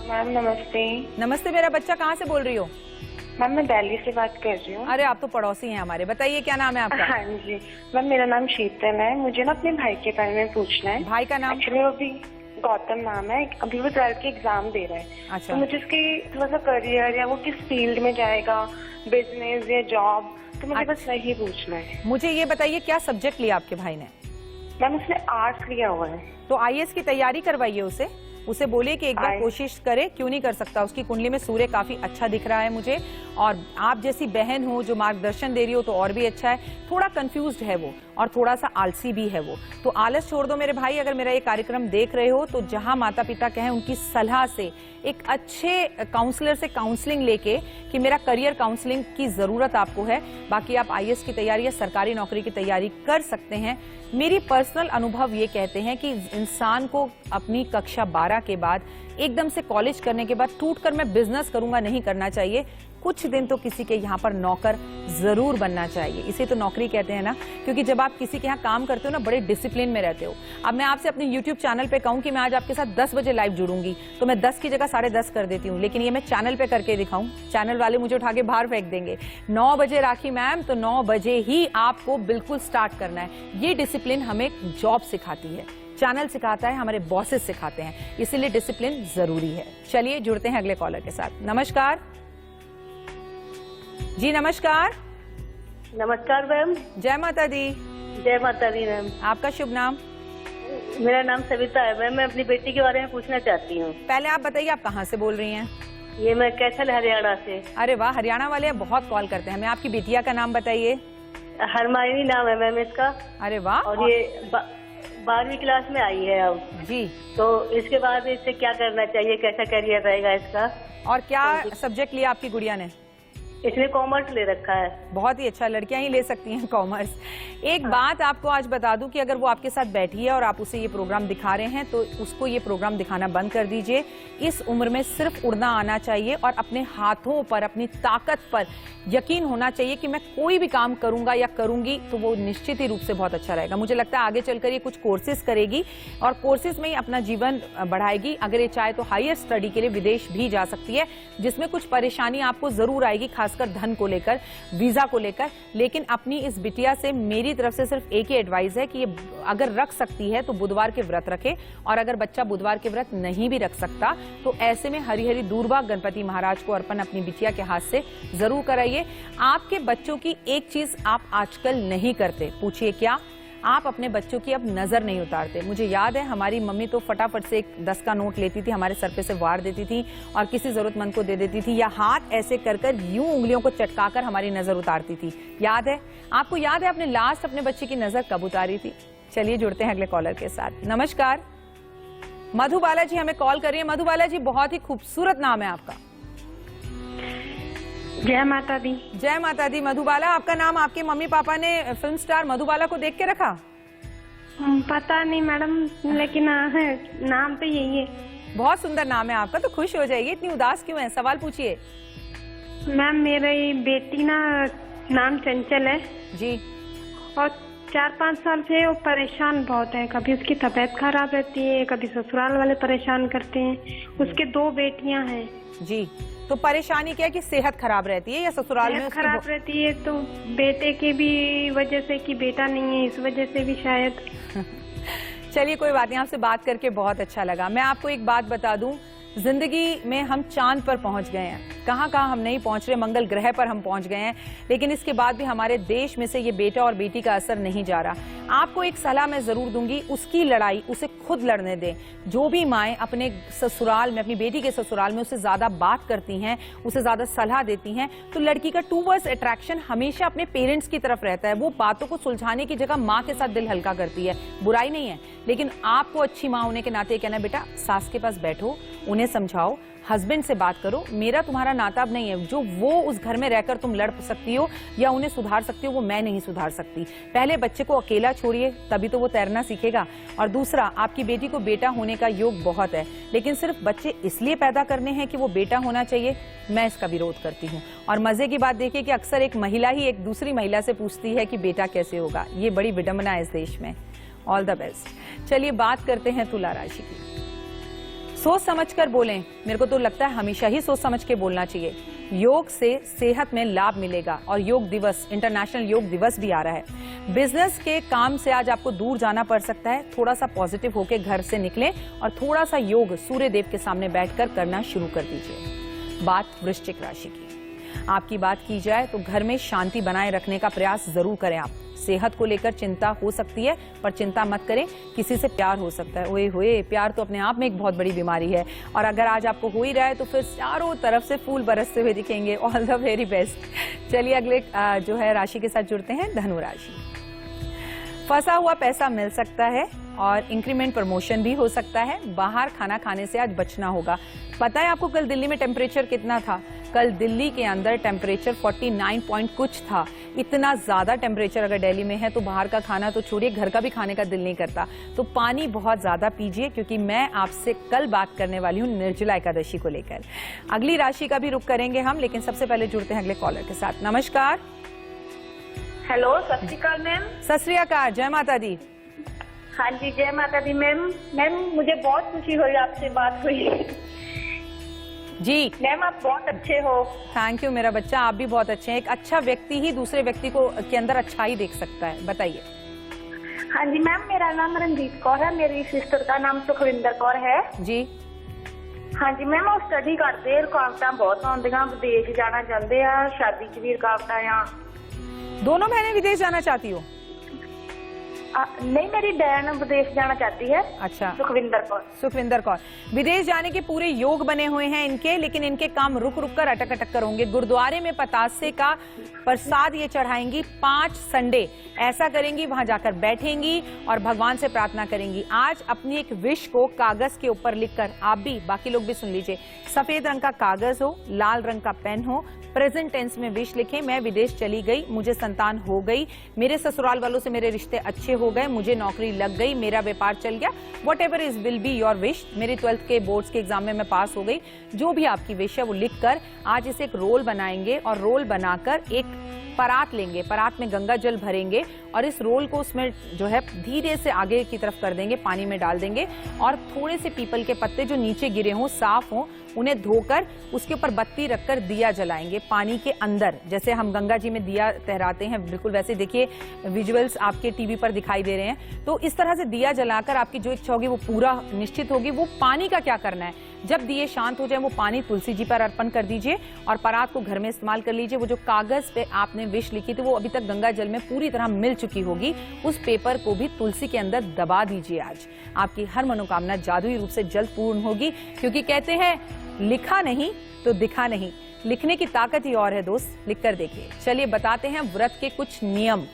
मैम। नमस्ते। नमस्ते, मेरा बच्चा कहाँ से बोल रही हो? मैम मैं दिल्ली से बात कर रही हूँ। अरे आप तो पड़ोसी हैं हमारे, बताइए क्या नाम है आपका? हाँ जी मैम, मेरा नाम शीतल है। मुझे ना अपने भाई के बारे में पूछना है। भाई का नाम? एक्चुअली वो अभी गौतम नाम है, अभी वो 12th के एग्जाम दे रहा है। अच्छा। तो मुझे उसकी थोड़ा सा करियर या वो किस फील्ड में जाएगा, बिजनेस या जॉब, तो मुझे बस वही पूछना है। मुझे ये बताइए क्या सब्जेक्ट लिया आपके भाई ने? मैम उसने आर्ट्स लिया हुआ है। तो IAS की तैयारी करवाइए उसे। उसे बोलिए कि एक बार कोशिश करे, क्यों नहीं कर सकता। उसकी कुंडली में सूर्य काफी अच्छा दिख रहा है मुझे, और आप जैसी बहन हो जो मार्गदर्शन दे रही हो तो और भी अच्छा है। थोड़ा कंफ्यूज्ड है वो और थोड़ा सा आलसी भी है वो, तो आलस छोड़ दो मेरे भाई। अगर मेरा ये कार्यक्रम देख रहे हो तो जहां माता पिता कहें उनकी सलाह से, एक अच्छे काउंसलर से काउंसलिंग लेके कि मेरा करियर काउंसलिंग की जरूरत आपको है। बाकी आप आईएएस की तैयारी या सरकारी नौकरी की तैयारी कर सकते हैं। मेरी पर्सनल अनुभव ये कहते हैं कि इंसान को अपनी कक्षा 12 के बाद एकदम से कॉलेज करने के बाद टूटकर मैं बिजनेस करूंगा नहीं करना चाहिए। कुछ दिन तो किसी के यहाँ पर नौकर जरूर बनना चाहिए। इसे तो नौकरी कहते हैं ना, क्योंकि जब आप किसी के यहाँ काम करते हो ना, बड़े डिसिप्लिन में रहते हो। अब मैं आपसे अपने YouTube चैनल पे कहूँ कि मैं आज आपके साथ 10 बजे लाइव जुड़ूंगी तो मैं 10 की जगह 10:30 कर देती हूँ, लेकिन ये मैं चैनल पे करके दिखाऊं, चैनल वाले मुझे उठा के बाहर फेंक देंगे। 9 बजे राखी मैम, तो 9 बजे ही आपको बिल्कुल स्टार्ट करना है। ये डिसिप्लिन हमें जॉब सिखाती है, चैनल सिखाता है, हमारे बॉसेस सिखाते हैं, इसीलिए डिसिप्लिन जरूरी है। चलिए जुड़ते हैं अगले कॉलर के साथ। नमस्कार जी। नमस्कार। नमस्कार मैम। जय माता दी। जय माता दी मैम। आपका शुभ नाम? मेरा नाम सविता है मैम। मैं अपनी बेटी के बारे में पूछना चाहती हूँ। पहले आप बताइए आप कहाँ से बोल रही हैं? ये मैं कैथल हरियाणा से। अरे वाह, हरियाणा वाले बहुत कॉल करते हैं। हमें आपकी बेटिया का नाम बताइए। हरमायनी नाम है मैम इसका। अरे वाह। और ये 12वीं क्लास में आई है अब जी। तो इसके बाद इससे क्या करना चाहिए, कैसा करियर रहेगा इसका? और क्या सब्जेक्ट लिया आपकी गुड़िया ने? इसने कॉमर्स ले रखा है। बहुत ही अच्छा, लड़कियां ही ले सकती हैं कॉमर्स। एक बात आपको आज बता दूं कि अगर वो आपके साथ बैठी है और आप उसे ये प्रोग्राम दिखा रहे हैं तो उसको ये प्रोग्राम दिखाना बंद कर दीजिए। इस उम्र में सिर्फ उड़ना आना चाहिए और अपने हाथों पर, अपनी ताकत पर यकीन होना चाहिए कि मैं कोई भी काम करूंगा या करूंगी तो वो निश्चित ही रूप से बहुत अच्छा रहेगा। मुझे लगता है आगे चलकर ये कुछ कोर्सेज करेगी और कोर्सेज में ही अपना जीवन बढ़ाएगी। अगर ये चाहे तो हायर स्टडी के लिए विदेश भी जा सकती है, जिसमें कुछ परेशानी आपको जरूर आएगी, खासकर धन को लेकर, वीजा को लेकर। लेकिन अपनी इस बिटिया से मेरी तरफ से सिर्फ एक ही एडवाइस है कि ये अगर रख सकती है तो बुधवार के व्रत रखे, और अगर बच्चा बुधवार के व्रत नहीं भी रख सकता तो ऐसे में हरि हरि दूर्वा गणपति महाराज को अर्पण अपनी बिटिया के हाथ से जरूर कराइए। आपके बच्चों की एक चीज आप आजकल नहीं करते, पूछिए क्या? आप अपने बच्चों की अब नजर नहीं उतारते। मुझे याद है हमारी मम्मी तो फटाफट से एक 10 का नोट लेती थी, हमारे सर पे से वार देती थी और किसी जरूरतमंद को दे देती थी, या हाथ ऐसे कर कर यूं उंगलियों को चटकाकर हमारी नजर उतारती थी। याद है आपको? याद है आपने लास्ट अपने बच्चे की नजर कब उतारी थी? चलिए जुड़ते हैं अगले कॉलर के साथ। नमस्कार। मधुबाला जी हमें कॉल करिए। मधुबाला जी, बहुत ही खूबसूरत नाम है आपका। जय माता दी। जय माता दी। मधुबाला, आपका नाम आपके मम्मी पापा ने फिल्म स्टार मधुबाला को देख के रखा? पता नहीं मैडम, लेकिन है, नाम तो यही है। बहुत सुंदर नाम है आपका, तो खुश हो जाइए। इतनी उदास क्यों है? सवाल पूछिए। मैम मेरी बेटी ना नाम चंचल है जी, और 4-5 साल से वो परेशान बहुत है। कभी उसकी तबीयत खराब रहती है, कभी ससुराल वाले परेशान करते हैं। उसके 2 बेटियां हैं जी। तो परेशानी क्या है कि सेहत खराब रहती है या ससुराल में खराब रहती है? तो बेटे की भी वजह से कि बेटा नहीं है, इस वजह से भी शायद। चलिए कोई बात नहीं, आपसे बात करके बहुत अच्छा लगा। मैं आपको एक बात बता दूं, जिंदगी में हम चांद पर पहुंच गए हैं, कहां हम नहीं पहुंच रहे, मंगल ग्रह पर हम पहुंच गए हैं, लेकिन इसके बाद भी हमारे देश में से ये बेटा और बेटी का असर नहीं जा रहा। आपको एक सलाह मैं जरूर दूंगी, उसकी लड़ाई उसे खुद लड़ने दें। जो भी माएं अपने ससुराल में, अपनी बेटी के ससुराल में उससे ज्यादा बात करती हैं, उसे ज्यादा सलाह देती हैं, तो लड़की का टूवर्ड्स अट्रैक्शन हमेशा अपने पेरेंट्स की तरफ रहता है। वो बातों को सुलझाने की जगह माँ के साथ दिल हल्का करती है। बुराई नहीं है, लेकिन आपको अच्छी माँ होने के नाते कहना, बेटा सास के पास बैठो, उन्हें समझाओ, हस्बैंड से बात करो, मेरा तुम्हारा नाता अब नहीं है। जो वो उस घर में रहकर तुम लड़ सकती हो या उन्हें सुधार सकती हो, वो मैं नहीं सुधार सकती। पहले बच्चे को अकेला छोड़िए, तभी तो वो तैरना सीखेगा। और दूसरा, आपकी बेटी को बेटा होने का योग बहुत है, लेकिन सिर्फ बच्चे इसलिए पैदा करने हैं कि वो बेटा होना चाहिए, मैं इसका विरोध करती हूँ। और मजे की बात देखिए कि अक्सर एक महिला ही एक दूसरी महिला से पूछती है कि बेटा कैसे होगा। ये बड़ी विडंबना है इस देश में। All the best. चलिए बात करते हैं तुला राशि की। सोच समझकर बोलें। मेरे को तो लगता है हमेशा ही सोच समझ के बोलना चाहिए। योग से सेहत में लाभ मिलेगा और योग दिवस, इंटरनेशनल योग दिवस भी आ रहा है। बिजनेस के काम से आज आपको दूर जाना पड़ सकता है। थोड़ा सा पॉजिटिव होकर घर से निकलें और थोड़ा सा योग सूर्य देव के सामने बैठकर करना शुरू कर दीजिए। बात वृश्चिक राशि की। आपकी बात की जाए तो घर में शांति बनाए रखने का प्रयास जरूर करें आप। सेहत को लेकर चिंता हो सकती है, पर चिंता मत करें, किसी से प्यार हो सकता है। ओए होए, प्यार तो अपने आप में एक बहुत बड़ी बीमारी है, और अगर आज आपको हो ही रहा है तो फिर चारों तरफ से फूल बरसते हुए दिखेंगे। All the very best. चलिए अगले जो है राशि के साथ जुड़ते हैं, धनु राशि। फंसा हुआ पैसा मिल सकता है और इंक्रीमेंट प्रमोशन भी हो सकता है। बाहर खाना खाने से आज बचना होगा। पता है आपको कल दिल्ली में टेम्परेचर कितना था? कल दिल्ली के अंदर टेम्परेचर 49 पॉइंट कुछ था। इतना ज्यादा टेम्परेचर अगर दिल्ली में है तो बाहर का खाना तो छोड़िए, घर का भी खाने का दिल नहीं करता। तो पानी बहुत ज्यादा पीजिए, क्योंकि मैं आपसे कल बात करने वाली हूँ निर्जला एकादशी को लेकर। अगली राशि का भी रुख करेंगे हम, लेकिन सबसे पहले जुड़ते हैं अगले कॉलर के साथ। नमस्कार। हेलो, सत श्री अकाल मैम। सत श्री अकाल, जय माता दी। हाँ जी, जय माता दी मैम। मैम मुझे बहुत खुशी हुई आपसे बात हुई जी। मैम आप बहुत अच्छे हो। थैंक यू मेरा बच्चा, आप भी बहुत अच्छे हैं। एक अच्छा व्यक्ति ही दूसरे व्यक्ति को के अंदर अच्छाई देख सकता है। बताइए। हाँ जी मैम, मेरा नाम रंजीत कौर है, मेरी सिस्टर का नाम सुखविंदर कौर है जी। हाँ जी मैम, वो स्टडी करते, रुकावटां बहुत आउंदियां, विदेश जाना चाहते हैं, शादी च भी रुकावटां आ। दोनों बहनें विदेश जाना चाहती हो? नहीं, मेरी बहन विदेश जाना चाहती है। अच्छा, सुखविंदर कौर। सुखविंदर कौर विदेश जाने के पूरे योग बने हुए हैं इनके, लेकिन इनके काम रुक रुक कर अटक अटक कर होंगे। गुरुद्वारे में पतासे का प्रसाद ये चढ़ाएंगी 5 संडे। ऐसा करेंगी, वहां जाकर बैठेंगी और भगवान से प्रार्थना करेंगी। आज अपनी एक विश को कागज के ऊपर लिखकर, आप भी, बाकी लोग भी सुन लीजिए। सफेद रंग का कागज हो, लाल रंग का पेन हो, प्रेजेंट टेंस में विश लिखें। मैं विदेश चली गई, मुझे संतान हो गई, मेरे ससुराल वालों से मेरे रिश्ते अच्छे हो गए, मुझे नौकरी लग गई, मेरा व्यापार चल गया। What ever is will be your wish. मेरी 12th के बोर्ड्स के एग्जाम में मैं पास हो गई। जो भी आपकी विश है वो लिखकर आज इसे एक रोल बनाएंगे, और रोल बनाकर एक परात लेंगे। परात में गंगा जल भरेंगे और इस रोल को उसमें जो है धीरे से आगे की तरफ कर देंगे, पानी में डाल देंगे, और थोड़े से पीपल के पत्ते जो नीचे गिरे हों, साफ हों, उन्हें धोकर उसके ऊपर बत्ती रखकर दिया जलाएंगे पानी के अंदर। जैसे हम गंगा जी में दिया तहराते हैं, बिल्कुल वैसे। देखिए विजुअल्स आपके टीवी पर दिखाई दे रहे हैं। तो इस तरह से दिया जलाकर आपकी जो इच्छा होगी वो पूरा निश्चित होगी। वो पानी का क्या करना है, जब दिए शांत हो जाए वो पानी तुलसी जी पर अर्पण कर दीजिए और परात को घर में इस्तेमाल कर लीजिए। वो जो कागज पे आपने विश लिखी थी वो अभी तक गंगा जल में पूरी तरह मिल चुकी होगी, उस पेपर को भी तुलसी के अंदर दबा दीजिए। आज आपकी हर मनोकामना जादुई रूप से जल्द पूर्ण होगी, क्योंकि कहते हैं लिखा नहीं तो दिखा नहीं। लिखने की ताकत ही और है दोस्त, लिखकर देखिए। चलिए बताते हैं व्रत के कुछ नियम।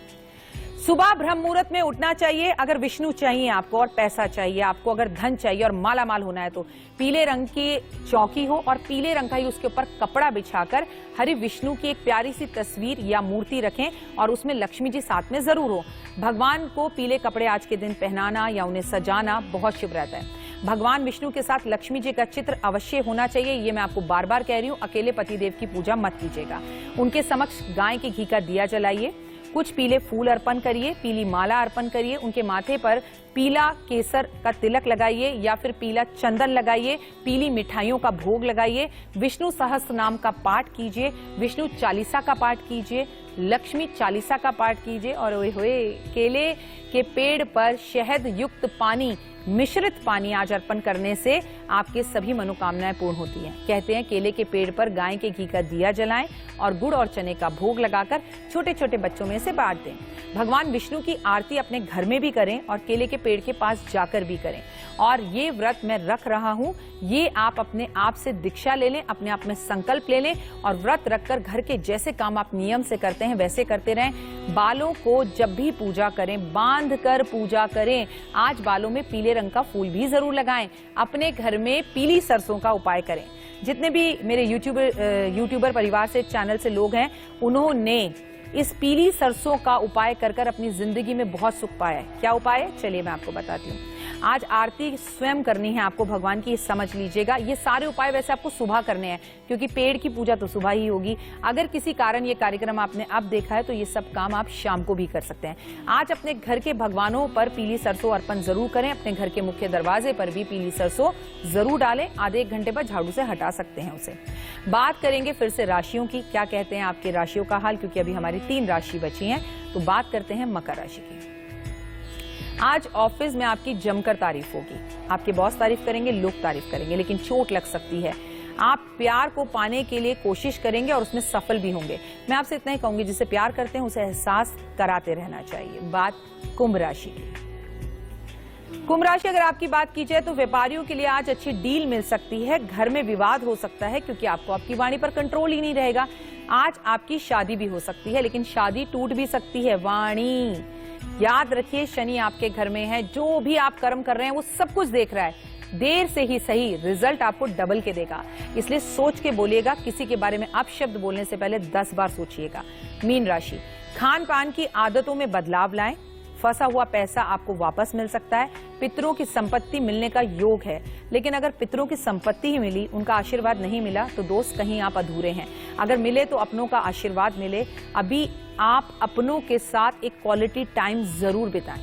सुबह ब्रह्म मुहूर्त में उठना चाहिए अगर विष्णु चाहिए आपको और पैसा चाहिए आपको, अगर धन चाहिए और माला माल होना है तो। पीले रंग की चौकी हो और पीले रंग का ही उसके ऊपर कपड़ा बिछाकर हरि विष्णु की एक प्यारी सी तस्वीर या मूर्ति रखें और उसमें लक्ष्मी जी साथ में जरूर हो। भगवान को पीले कपड़े आज के दिन पहनाना या उन्हें सजाना बहुत शुभ रहता है। भगवान विष्णु के साथ लक्ष्मी जी का चित्र अवश्य होना चाहिए, ये मैं आपको बार बार कह रही हूँ। अकेले पतिदेव की पूजा मत कीजिएगा। उनके समक्ष गाय के घी का दिया जलाइए, कुछ पीले फूल अर्पण करिए, पीली माला अर्पण करिए, उनके माथे पर पीला केसर का तिलक लगाइए या फिर पीला चंदन लगाइए, पीली मिठाइयों का भोग लगाइए, विष्णु सहस्त्र नाम का पाठ कीजिए, विष्णु चालीसा का पाठ कीजिए, लक्ष्मी चालीसा का पाठ कीजिए। और ओए होए, केले के पेड़ पर शहद युक्त पानी, मिश्रित पानी आज अर्पण करने से आपके सभी मनोकामनाएं पूर्ण होती हैं। कहते हैं केले के पेड़ पर गाय के घी का दिया जलाएं और गुड़ और चने का भोग लगाकर छोटे छोटे बच्चों में से बांट दें। भगवान विष्णु की आरती अपने घर में भी करें और केले के पेड़ के पास जाकर भी करें। और ये व्रत मैं रख रहा हूं, ये आप अपने आप से दीक्षा ले लें, अपने आप में संकल्प ले लें और व्रत रखकर घर के जैसे काम आप नियम से करते हैं वैसे करते रहें। बालों को जब भी पूजा करें बांध कर पूजा करें। आज बालों में पीले रंग का फूल भी जरूर लगाएं। अपने घर में पीली सरसों का उपाय करें। जितने भी मेरे यूट्यूबर परिवार से, चैनल से लोग हैं, उन्होंने इस पीली सरसों का उपाय कर कर अपनी जिंदगी में बहुत सुख पाया है। क्या उपाय है, चलिए मैं आपको बताती हूँ। आज आरती स्वयं करनी है आपको भगवान की, समझ लीजिएगा। ये सारे उपाय वैसे आपको सुबह करने हैं क्योंकि पेड़ की पूजा तो सुबह ही होगी। अगर किसी कारण ये कार्यक्रम आपने अब देखा है तो ये सब काम आप शाम को भी कर सकते हैं। आज अपने घर के भगवानों पर पीली सरसों अर्पण जरूर करें। अपने घर के मुख्य दरवाजे पर भी पीली सरसों जरूर डालें। आधे एक घंटे बाद झाड़ू से हटा सकते हैं उसे। बात करेंगे फिर से राशियों की, क्या कहते हैं आपके राशियों का हाल, क्योंकि अभी हमारी 3 राशि बची हैं। तो बात करते हैं मकर राशि की। आज ऑफिस में आपकी जमकर तारीफ होगी। आपके बॉस तारीफ करेंगे, लोग तारीफ करेंगे, लेकिन चोट लग सकती है। आप प्यार को पाने के लिए कोशिश करेंगे और उसमें सफल भी होंगे। मैं आपसे इतना ही कहूंगी, जिसे प्यार करते हैं उसे एहसास कराते रहना चाहिए। बात कुंभ राशि की। कुंभ राशि अगर आपकी बात की जाए तो व्यापारियों के लिए आज अच्छी डील मिल सकती है। घर में विवाद हो सकता है क्योंकि आपको आपकी वाणी पर कंट्रोल ही नहीं रहेगा। आज आपकी शादी भी हो सकती है, लेकिन शादी टूट भी सकती है। वाणी याद रखिए, शनि आपके घर में है। जो भी आप कर्म कर रहे हैं वो सब कुछ देख रहा है। देर से ही सही, रिजल्ट आपको डबल के देगा, इसलिए सोच के बोलिएगा। किसी के बारे में अपशब्द बोलने से पहले 10 बार सोचिएगा। मीन राशि, खान पान की आदतों में बदलाव लाएं। फंसा हुआ पैसा आपको वापस मिल सकता है। पितरों की संपत्ति मिलने का योग है, लेकिन अगर पितरों की संपत्ति ही मिली, उनका आशीर्वाद नहीं मिला तो दोस्त कहीं आप अधूरे हैं। अगर मिले तो अपनों का आशीर्वाद मिले। अभी आप अपनों के साथ एक क्वालिटी टाइम जरूर बिताएं।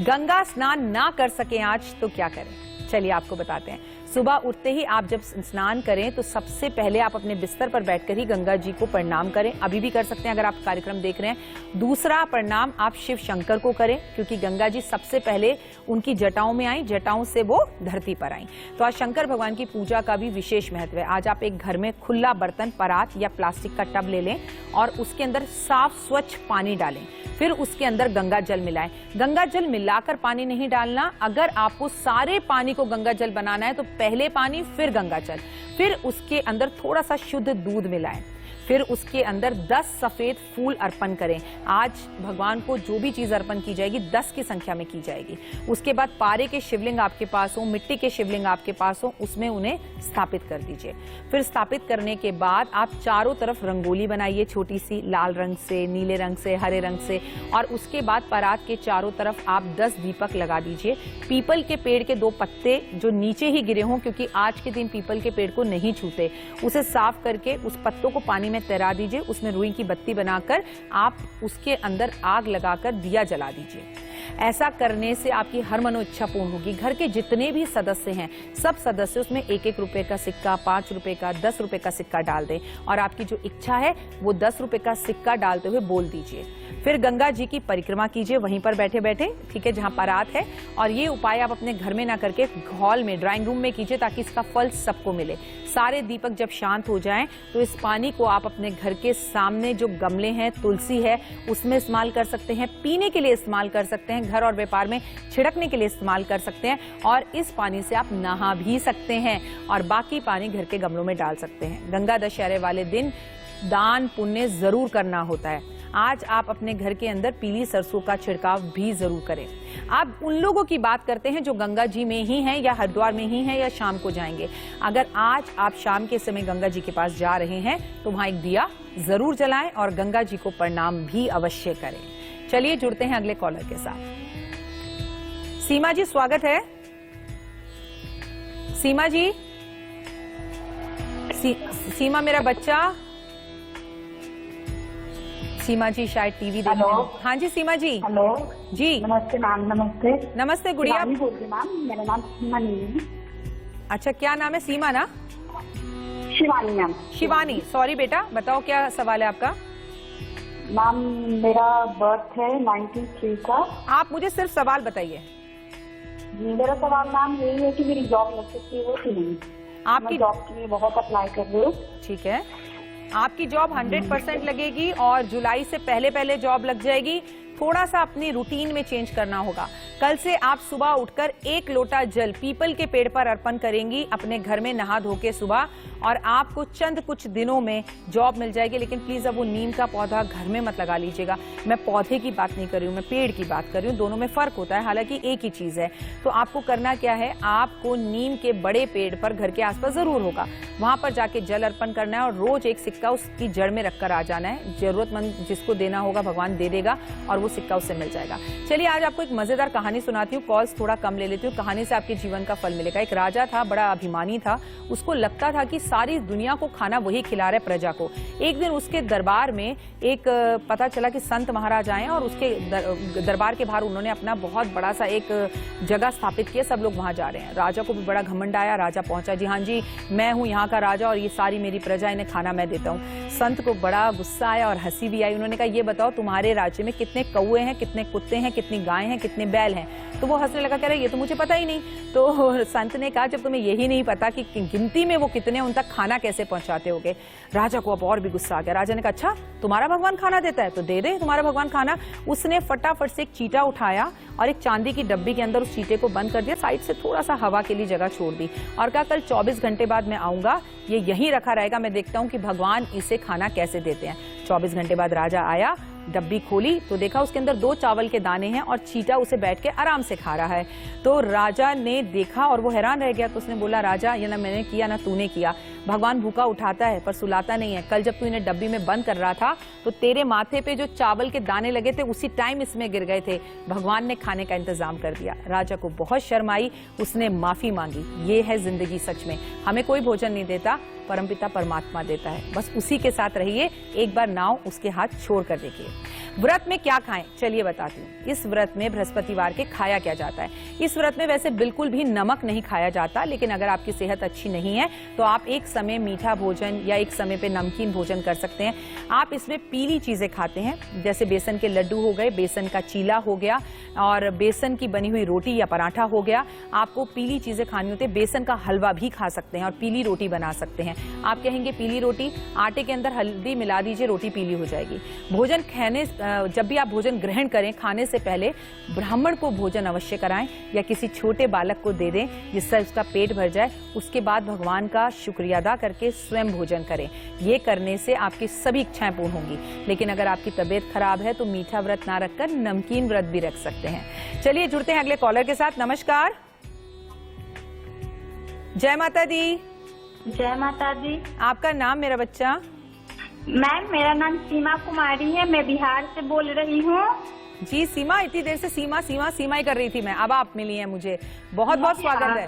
गंगा स्नान ना कर सके आज तो क्या करें, चलिए आपको बताते हैं। सुबह उठते ही आप जब स्नान करें तो सबसे पहले आप अपने बिस्तर पर बैठकर ही गंगा जी को प्रणाम करें। अभी भी कर सकते हैं अगर आप कार्यक्रम देख रहे हैं। दूसरा प्रणाम आप शिव शंकर को करें, क्योंकि गंगा जी सबसे पहले उनकी जटाओं में आई, जटाओं से वो धरती पर आई। तो आज शंकर भगवान की पूजा का भी विशेष महत्व है। आज आप एक घर में खुला बर्तन, परात या प्लास्टिक का टब ले लें और उसके अंदर साफ स्वच्छ पानी डालें। फिर उसके अंदर गंगा जल मिलाएं। गंगा जल मिलाकर पानी नहीं डालना। अगर आपको सारे पानी को गंगा जल बनाना है तो पहले पानी फिर गंगा जल, फिर उसके अंदर थोड़ा सा शुद्ध दूध मिलाएं, फिर उसके अंदर 10 सफेद फूल अर्पण करें। आज भगवान को जो भी चीज अर्पण की जाएगी 10 की संख्या में की जाएगी। उसके बाद पारे के शिवलिंग आपके पास हो, मिट्टी के शिवलिंग आपके पास हो, उसमें उन्हें स्थापित कर दीजिए। फिर स्थापित करने के बाद आप चारों तरफ रंगोली बनाइए, छोटी सी, लाल रंग से, नीले रंग से, हरे रंग से, और उसके बाद परात के चारों तरफ आप 10 दीपक लगा दीजिए। पीपल के पेड़ के 2 पत्ते जो नीचे ही गिरे हों, क्योंकि आज के दिन पीपल के पेड़ को नहीं छूते, उसे साफ करके उस पत्तों को पानी में तैरा दीजिए। उसमें रुई की बत्ती बनाकर आप उसके अंदर आग लगाकर दिया जला दीजिए। ऐसा करने से आपकी हर मनो इच्छा पूर्ण होगी। घर के जितने भी सदस्य हैं, सब सदस्य उसमें 1-1 रुपए का सिक्का, 5 रुपए का, 10 रुपए का सिक्का डाल दें और आपकी जो इच्छा है वो 10 रुपए का सिक्का डालते हुए बोल दीजिए। फिर गंगा जी की परिक्रमा कीजिए वहीं पर बैठे बैठे, ठीक है, जहां परात है। और ये उपाय आप अपने घर में ना करके हॉल में, ड्राइंग रूम में कीजिए, ताकि इसका फल सबको मिले। सारे दीपक जब शांत हो जाएं तो इस पानी को आप अपने घर के सामने जो गमले हैं, तुलसी है, उसमें इस्तेमाल कर सकते हैं, पीने के लिए इस्तेमाल कर सकते हैं, घर और व्यापार में छिड़कने के लिए इस्तेमाल कर सकते हैं, और इस पानी से आप नहा भी सकते हैं और बाकी पानी घर के गमलों में डाल सकते हैं। गंगा दशहरे वाले दिन दान पुण्य जरूर करना होता है। आज आप अपने घर के अंदर पीली सरसों का छिड़काव भी जरूर करें। आप उन लोगों की बात करते हैं जो गंगा जी में ही हैं या हरिद्वार में ही हैं या शाम को जाएंगे। अगर आज आप शाम के समय गंगा जी के पास जा रहे हैं तो वहां एक दिया जरूर जलाएं और गंगा जी को प्रणाम भी अवश्य करें। चलिए जुड़ते हैं अगले कॉलर के साथ। सीमा जी, स्वागत है। सीमा जी, सीमा मेरा बच्चा, सीमा जी शायद टीवी देख रहे हैं। हाँ जी सीमा जी। हेलो जी नमस्ते मैम। नमस्ते नमस्ते गुड़िया। बोल रही मैम, मेरा नाम सीमा नहीं है। अच्छा, क्या नाम है? सीमा ना? शिवानी मैम। शिवानी, सॉरी बेटा, बताओ क्या सवाल है आपका? मैम मेरा बर्थ है 93 का। आप मुझे सिर्फ सवाल बताइए। मेरा सवाल मैम यही है कि मेरी जॉब लग सकती है वो कि नहीं। आपकी जॉब के लिए बहुत अप्लाई कर रही हूँ। ठीक है, आपकी जॉब 100% लगेगी और जुलाई से पहले जॉब लग जाएगी। थोड़ा सा अपनी रूटीन में चेंज करना होगा। कल से आप सुबह उठकर 1 लोटा जल पीपल के पेड़ पर अर्पण करेंगी अपने घर में नहा धो के सुबह, और आपको चंद कुछ दिनों में जॉब मिल जाएगी। लेकिन प्लीज अब वो नीम का पौधा घर में मत लगा लीजिएगा। मैं पौधे की बात नहीं कर रही हूँ, मैं पेड़ की बात कर रही हूँ। दोनों में फर्क होता है, हालांकि एक ही चीज है। तो आपको करना क्या है, आपको नीम के बड़े पेड़ पर घर के आसपास जरूर होगा, वहां पर जाके जल अर्पण करना है और रोज 1 सिक्का उसकी जड़ में रखकर आ जाना है। जरूरतमंद जिसको देना होगा भगवान दे देगा और वो सिक्का उससे मिल जाएगा। चलिए आज आपको एक मजेदार कहानी सुनाती हूँ। कॉल्स थोड़ा कम ले लेती हूँ। कहानी से आपके जीवन का फल मिलेगा। एक राजा था, बड़ा अभिमानी था। उसको लगता था कि सारी दुनिया को खाना वही खिला रहा है प्रजा को। एक दिन उसके दरबार में एक पता चला कि संत महाराज आए और उसके दरबार के बाहर उन्होंने अपना बहुत बड़ा सा एक जगह स्थापित किया। सब लोग वहां जा रहे हैं। राजा को भी बड़ा घमंड आया। राजा पहुंचा, जी हाँ जी मैं हूं यहाँ का राजा और ये सारी मेरी प्रजा, इन्हें खाना मैं देता हूँ। संत को बड़ा गुस्सा आया और हंसी भी आई। उन्होंने कहा ये बताओ तुम्हारे राज्य में कितने कौए हैं, कितने कुत्ते हैं, कितनी गाय हैं, कितने बैल हैं। तो वो हंसने लगा, कह रहा ये तो मुझे पता ही नहीं। तो संत ने कहा जब तुम्हें यही नहीं पता कि गिनती में वो कितने, उन तक खाना कैसे पहुंचाते होगे। राजा को अब और भी गुस्सा आ गया। राजा ने कहा अच्छा तुम्हारा भगवान खाना देता है तो दे दे तुम्हारा भगवान खाना। उसने फटाफट से एक चीटा उठाया और एक चांदी की डब्बी के अंदर उस चीटे को बंद कर दिया, साइड से थोड़ा सा हवा के लिए जगह छोड़ दी और कहा कल 24 घंटे बाद मैं आऊंगा, ये यहीं रखा रहेगा, मैं देखता हूं कि भगवान इसे खाना कैसे देते हैं। 24 घंटे बाद राजा आया, डब्बी खोली तो देखा उसके अंदर 2 चावल के दाने हैं और चीटा उसे बैठ के आराम से खा रहा है। तो राजा ने देखा और वो हैरान रह गया। तो उसने बोला राजा ये ना मैंने किया ना तूने किया, भगवान भूखा उठाता है पर सुलाता नहीं है। कल जब तू इन्हें डब्बी में बंद कर रहा था तो तेरे माथे पे जो चावल के दाने लगे थे उसी टाइम इसमें गिर गए थे, भगवान ने खाने का इंतजाम कर दिया। राजा को बहुत शर्म आई, उसने माफी मांगी। ये है जिंदगी, सच में हमें कोई भोजन नहीं देता, परमपिता परमात्मा देता है, बस उसी के साथ रहिए। एक बार नाव उसके हाथ छोड़ कर देखिए। व्रत में क्या खाएं चलिए बताती हूँ। इस व्रत में बृहस्पतिवार के खाया क्या जाता है। इस व्रत में वैसे बिल्कुल भी नमक नहीं खाया जाता, लेकिन अगर आपकी सेहत अच्छी नहीं है तो आप एक समय मीठा भोजन या एक समय पे नमकीन भोजन कर सकते हैं। आप इसमें पीली चीजें खाते हैं, जैसे बेसन के लड्डू हो गए, बेसन का चीला हो गया और बेसन की बनी हुई रोटी या पराठा हो गया। आपको पीली चीजें खानी होती है, बेसन का हलवा भी खा सकते हैं और पीली रोटी बना सकते हैं। आप कहेंगे पीली रोटी, आटे के अंदर हल्दी मिला दीजिए, रोटी पीली हो जाएगी। भोजन खाने, जब भी आप भोजन ग्रहण करें खाने से पहले ब्राह्मण को भोजन अवश्य कराएं या किसी छोटे बालक को दे दें जिससे उसका पेट भर जाए। उसके बाद भगवान का शुक्रिया अदा करके स्वयं भोजन करें। ये करने से आपकी सभी इच्छाएं पूर्ण होंगी। लेकिन अगर आपकी तबीयत खराब है तो मीठा व्रत ना रखकर नमकीन व्रत भी रख सकते हैं। चलिए जुड़ते हैं अगले कॉलर के साथ। नमस्कार, जय माता दी। जय माता दी। आपका नाम मेरा बच्चा? मैम मेरा नाम सीमा कुमारी है, मैं बिहार से बोल रही हूँ। जी सीमा, इतनी देर से सीमा सीमा सीमा ही कर रही थी मैं, अब आप मिली हैं मुझे, बहुत बहुत स्वागत है।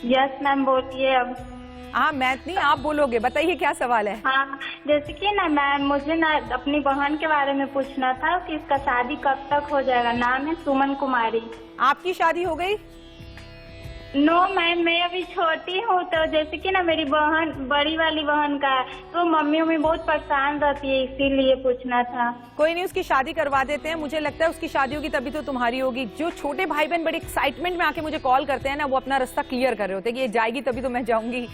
यस मैम बोलिए अब। हाँ मैं नहीं, आप बोलोगे, बताइए क्या सवाल है। हाँ जैसे कि ना मैम मुझे ना अपनी बहन के बारे में पूछना था कि इसका शादी कब तक हो जाएगा। नाम है सुमन कुमारी। आपकी शादी हो गई? नो मैम मैं अभी छोटी हूँ, तो जैसे कि ना मेरी बहन, बड़ी वाली बहन का, तो मम्मी उम्मी बहुत परेशान रहती है, इसीलिए पूछना था। कोई नहीं, उसकी शादी करवा देते हैं। मुझे लगता है उसकी शादी होगी तभी तो तुम्हारी होगी। जो छोटे भाई बहन बड़े एक्साइटमेंट में आके मुझे कॉल करते हैं ना, वो अपना रास्ता क्लियर कर रहे होते हैं कि ये जाएगी तभी तो मैं जाऊंगी।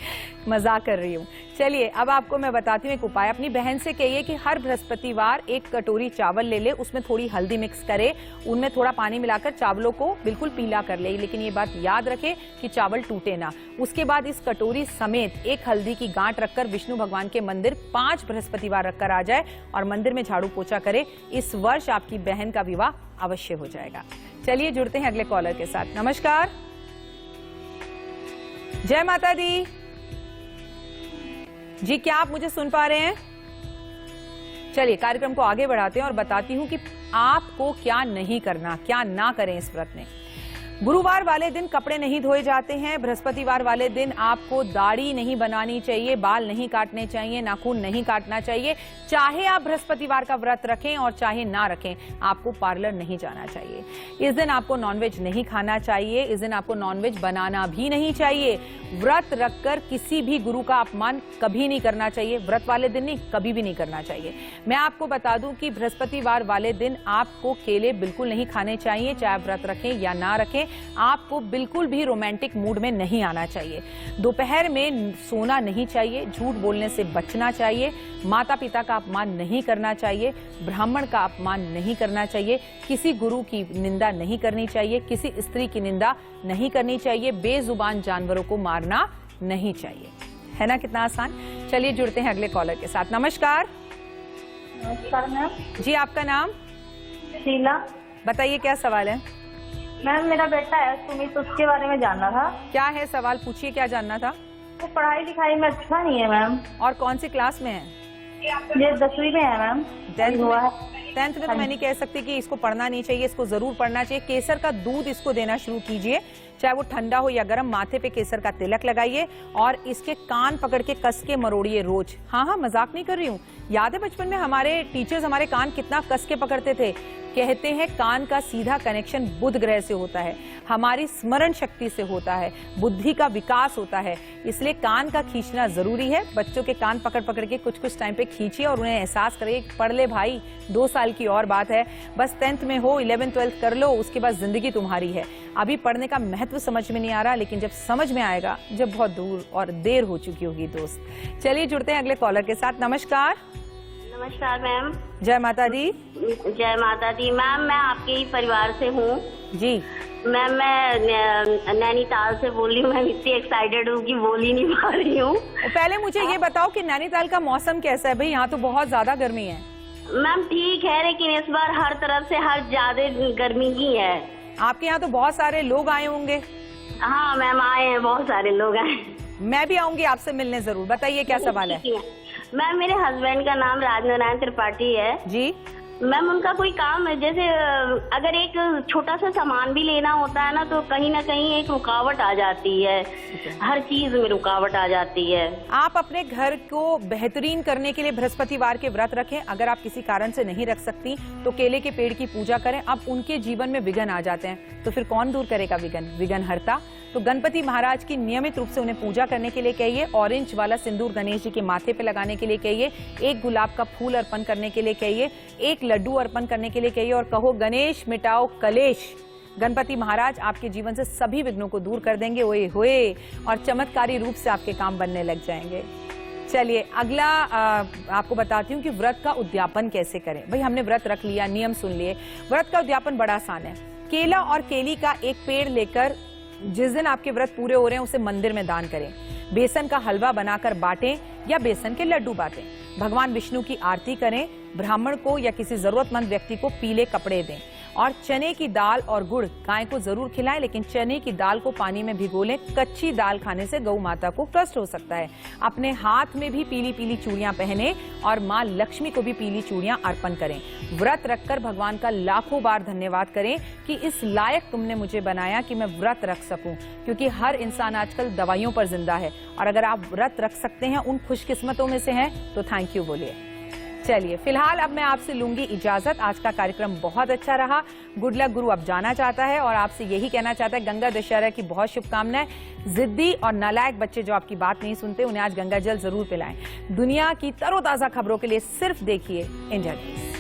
मजाक कर रही हूँ। चलिए अब आपको मैं बताती हूँ एक उपाय। अपनी बहन से कहिए कि हर बृहस्पतिवार 1 कटोरी चावल ले ले, उसमें थोड़ी हल्दी मिक्स करे, उनमें थोड़ा पानी मिलाकर चावलों को बिल्कुल पीला कर ले। लेकिन ये बात याद रखे कि चावल टूटे ना। उसके बाद इस कटोरी समेत 1 हल्दी की गांठ रखकर विष्णु भगवान के मंदिर 5 बृहस्पतिवार रखकर आ जाए और मंदिर में झाड़ू पोछा करे। इस वर्ष आपकी बहन का विवाह अवश्य हो जाएगा। चलिए जुड़ते हैं अगले कॉलर के साथ। नमस्कार, जय माता दी। जी क्या आप मुझे सुन पा रहे हैं? चलिए कार्यक्रम को आगे बढ़ाते हैं और बताती हूं कि आपको क्या नहीं करना, क्या ना करें इस व्रत में। गुरुवार वाले दिन कपड़े नहीं धोए जाते हैं। बृहस्पतिवार वाले दिन आपको दाढ़ी नहीं बनानी चाहिए, बाल नहीं काटने चाहिए, नाखून नहीं काटना चाहिए। चाहे आप बृहस्पतिवार का व्रत रखें और चाहे ना रखें, आपको पार्लर नहीं जाना चाहिए। इस दिन आपको नॉनवेज नहीं खाना चाहिए। इस दिन आपको नॉनवेज बनाना भी नहीं चाहिए। व्रत रखकर किसी भी गुरु का अपमान कभी नहीं करना चाहिए। व्रत वाले दिन नहीं, कभी भी नहीं करना चाहिए। मैं आपको बता दूं कि बृहस्पतिवार वाले दिन आपको केले बिल्कुल नहीं खाने चाहिए, चाहे व्रत रखें या ना रखें। आपको बिल्कुल भी रोमांटिक मूड में नहीं आना चाहिए। दोपहर में सोना नहीं चाहिए। झूठ बोलने से बचना चाहिए। माता पिता का अपमान नहीं करना चाहिए। ब्राह्मण का अपमान नहीं करना चाहिए। किसी गुरु की निंदा नहीं करनी चाहिए। किसी स्त्री की निंदा नहीं करनी चाहिए। बेजुबान जानवरों को मारना नहीं चाहिए। है ना कितना आसान। चलिए जुड़ते हैं अगले कॉलर के साथ। नमस्कार। नमस्कार मैम। जी आपका नाम? शीला। बताइए क्या सवाल है। मैम मेरा बेटा है सुमित, उसके बारे में जानना था। क्या है सवाल, पूछिए क्या जानना था। वो पढ़ाई लिखाई में अच्छा नहीं है मैम। और कौन सी क्लास में है? ये 10वीं में है मैम। 10th हुआ है। 10th में तो मैं नहीं कह सकती कि इसको पढ़ना नहीं चाहिए, इसको जरूर पढ़ना चाहिए। केसर का दूध इसको देना शुरू कीजिए, चाहे वो ठंडा हो या गर्म। माथे पे केसर का तिलक लगाइए और इसके कान पकड़ के कस के मरोड़िए रोज। हाँ मजाक नहीं कर रही हूँ। याद है बचपन में हमारे टीचर्स हमारे कान कितना कस के पकड़ते थे। कहते हैं कान का सीधा कनेक्शन बुध ग्रह से होता है, हमारी स्मरण शक्ति से होता है, बुद्धि का विकास होता है। इसलिए कान का खींचना जरूरी है। बच्चों के कान पकड़ पकड़ के कुछ कुछ टाइम पे खींचिए और उन्हें एहसास करिए, पढ़ ले भाई, 2 साल साल की और बात है, बस 10th में हो, 11th 12th कर लो, उसके बाद जिंदगी तुम्हारी है। अभी पढ़ने का महत्व समझ में नहीं आ रहा, लेकिन जब समझ में आएगा, जब बहुत दूर और देर हो चुकी होगी दोस्त। चलिए जुड़ते हैं अगले कॉलर के साथ। नमस्कार। नमस्कार मैम। जय माता दी। जय माता दी मैम, मैं आपके ही परिवार से हूँ जी मैम। मैं नैनीताल से बोल रही हूँ। मैं इतनी एक्साइटेड हूँ कि बोल ही नहीं पा रही हूँ। पहले मुझे ये बताओ कि नैनीताल का मौसम कैसा है? भाई यहाँ तो बहुत ज्यादा गर्मी है। मैम ठीक है, लेकिन इस बार हर तरफ से हर ज्यादा गर्मी ही है। आपके यहाँ तो बहुत सारे लोग आए होंगे। हाँ मैम, आए हैं, बहुत सारे लोग आए। मैं भी आऊंगी आपसे मिलने जरूर। बताइए क्या सवाल है? मैम मेरे हस्बैंड का नाम राजनारायण त्रिपाठी है जी मैम। उनका कोई काम है, जैसे अगर एक छोटा सा सामान भी लेना होता है ना, तो कहीं ना कहीं एक रुकावट आ जाती है। हर चीज में रुकावट आ जाती है। आप अपने घर को बेहतरीन करने के लिए बृहस्पतिवार के व्रत रखें। अगर आप किसी कारण से नहीं रख सकती तो केले के पेड़ की पूजा करें। अब उनके जीवन में विघ्न आ जाते हैं तो फिर कौन दूर करेगा विघ्न हरता? तो गणपति महाराज की नियमित रूप से उन्हें पूजा करने के लिए कहिए। ऑरेंज वाला सिंदूर गणेश जी के माथे पे लगाने के लिए कहिए। एक गुलाब का फूल अर्पण करने के लिए कहिए। एक लड्डू अर्पण करने के लिए कहिए और कहो गणेश मिटाओ कलेश। गणपति महाराज आपके जीवन से सभी विघ्नों को दूर कर देंगे, ओए होए, और चमत्कारी रूप से आपके काम बनने लग जाएंगे। चलिए अगला आपको बताती हूँ कि व्रत का उद्यापन कैसे करें। भाई हमने व्रत रख लिया, नियम सुन लिए। व्रत का उद्यापन बड़ा आसान है। केला और केली का एक पेड़ लेकर जिस दिन आपके व्रत पूरे हो रहे हैं उसे मंदिर में दान करें। बेसन का हलवा बनाकर बांटें या बेसन के लड्डू बांटें। भगवान विष्णु की आरती करें। ब्राह्मण को या किसी जरूरतमंद व्यक्ति को पीले कपड़े दें और चने की दाल और गुड़ गाय को जरूर खिलाएं, लेकिन चने की दाल को पानी में भिगो लें। कच्ची दाल खाने से गौ माता को कष्ट हो सकता है। अपने हाथ में भी पीली पीली चूड़ियां पहने और मां लक्ष्मी को भी पीली चूड़ियां अर्पण करें। व्रत रखकर भगवान का लाखों बार धन्यवाद करें कि इस लायक तुमने मुझे बनाया कि मैं व्रत रख सकूं, क्योंकि हर इंसान आजकल दवाइयों पर जिंदा है। और अगर आप व्रत रख सकते हैं, उन खुशकिस्मतों में से हैं, तो थैंक यू बोलिए। चलिए फिलहाल अब मैं आपसे लूंगी इजाजत। आज का कार्यक्रम बहुत अच्छा रहा। गुड लक गुरु अब जाना चाहता है और आपसे यही कहना चाहता है, गंगा दशहरा की बहुत शुभकामनाएं। जिद्दी और नालायक बच्चे जो आपकी बात नहीं सुनते, उन्हें आज गंगा जल जरूर पिलाएं। दुनिया की तरोताजा खबरों के लिए सिर्फ देखिए इंडिया न्यूज़।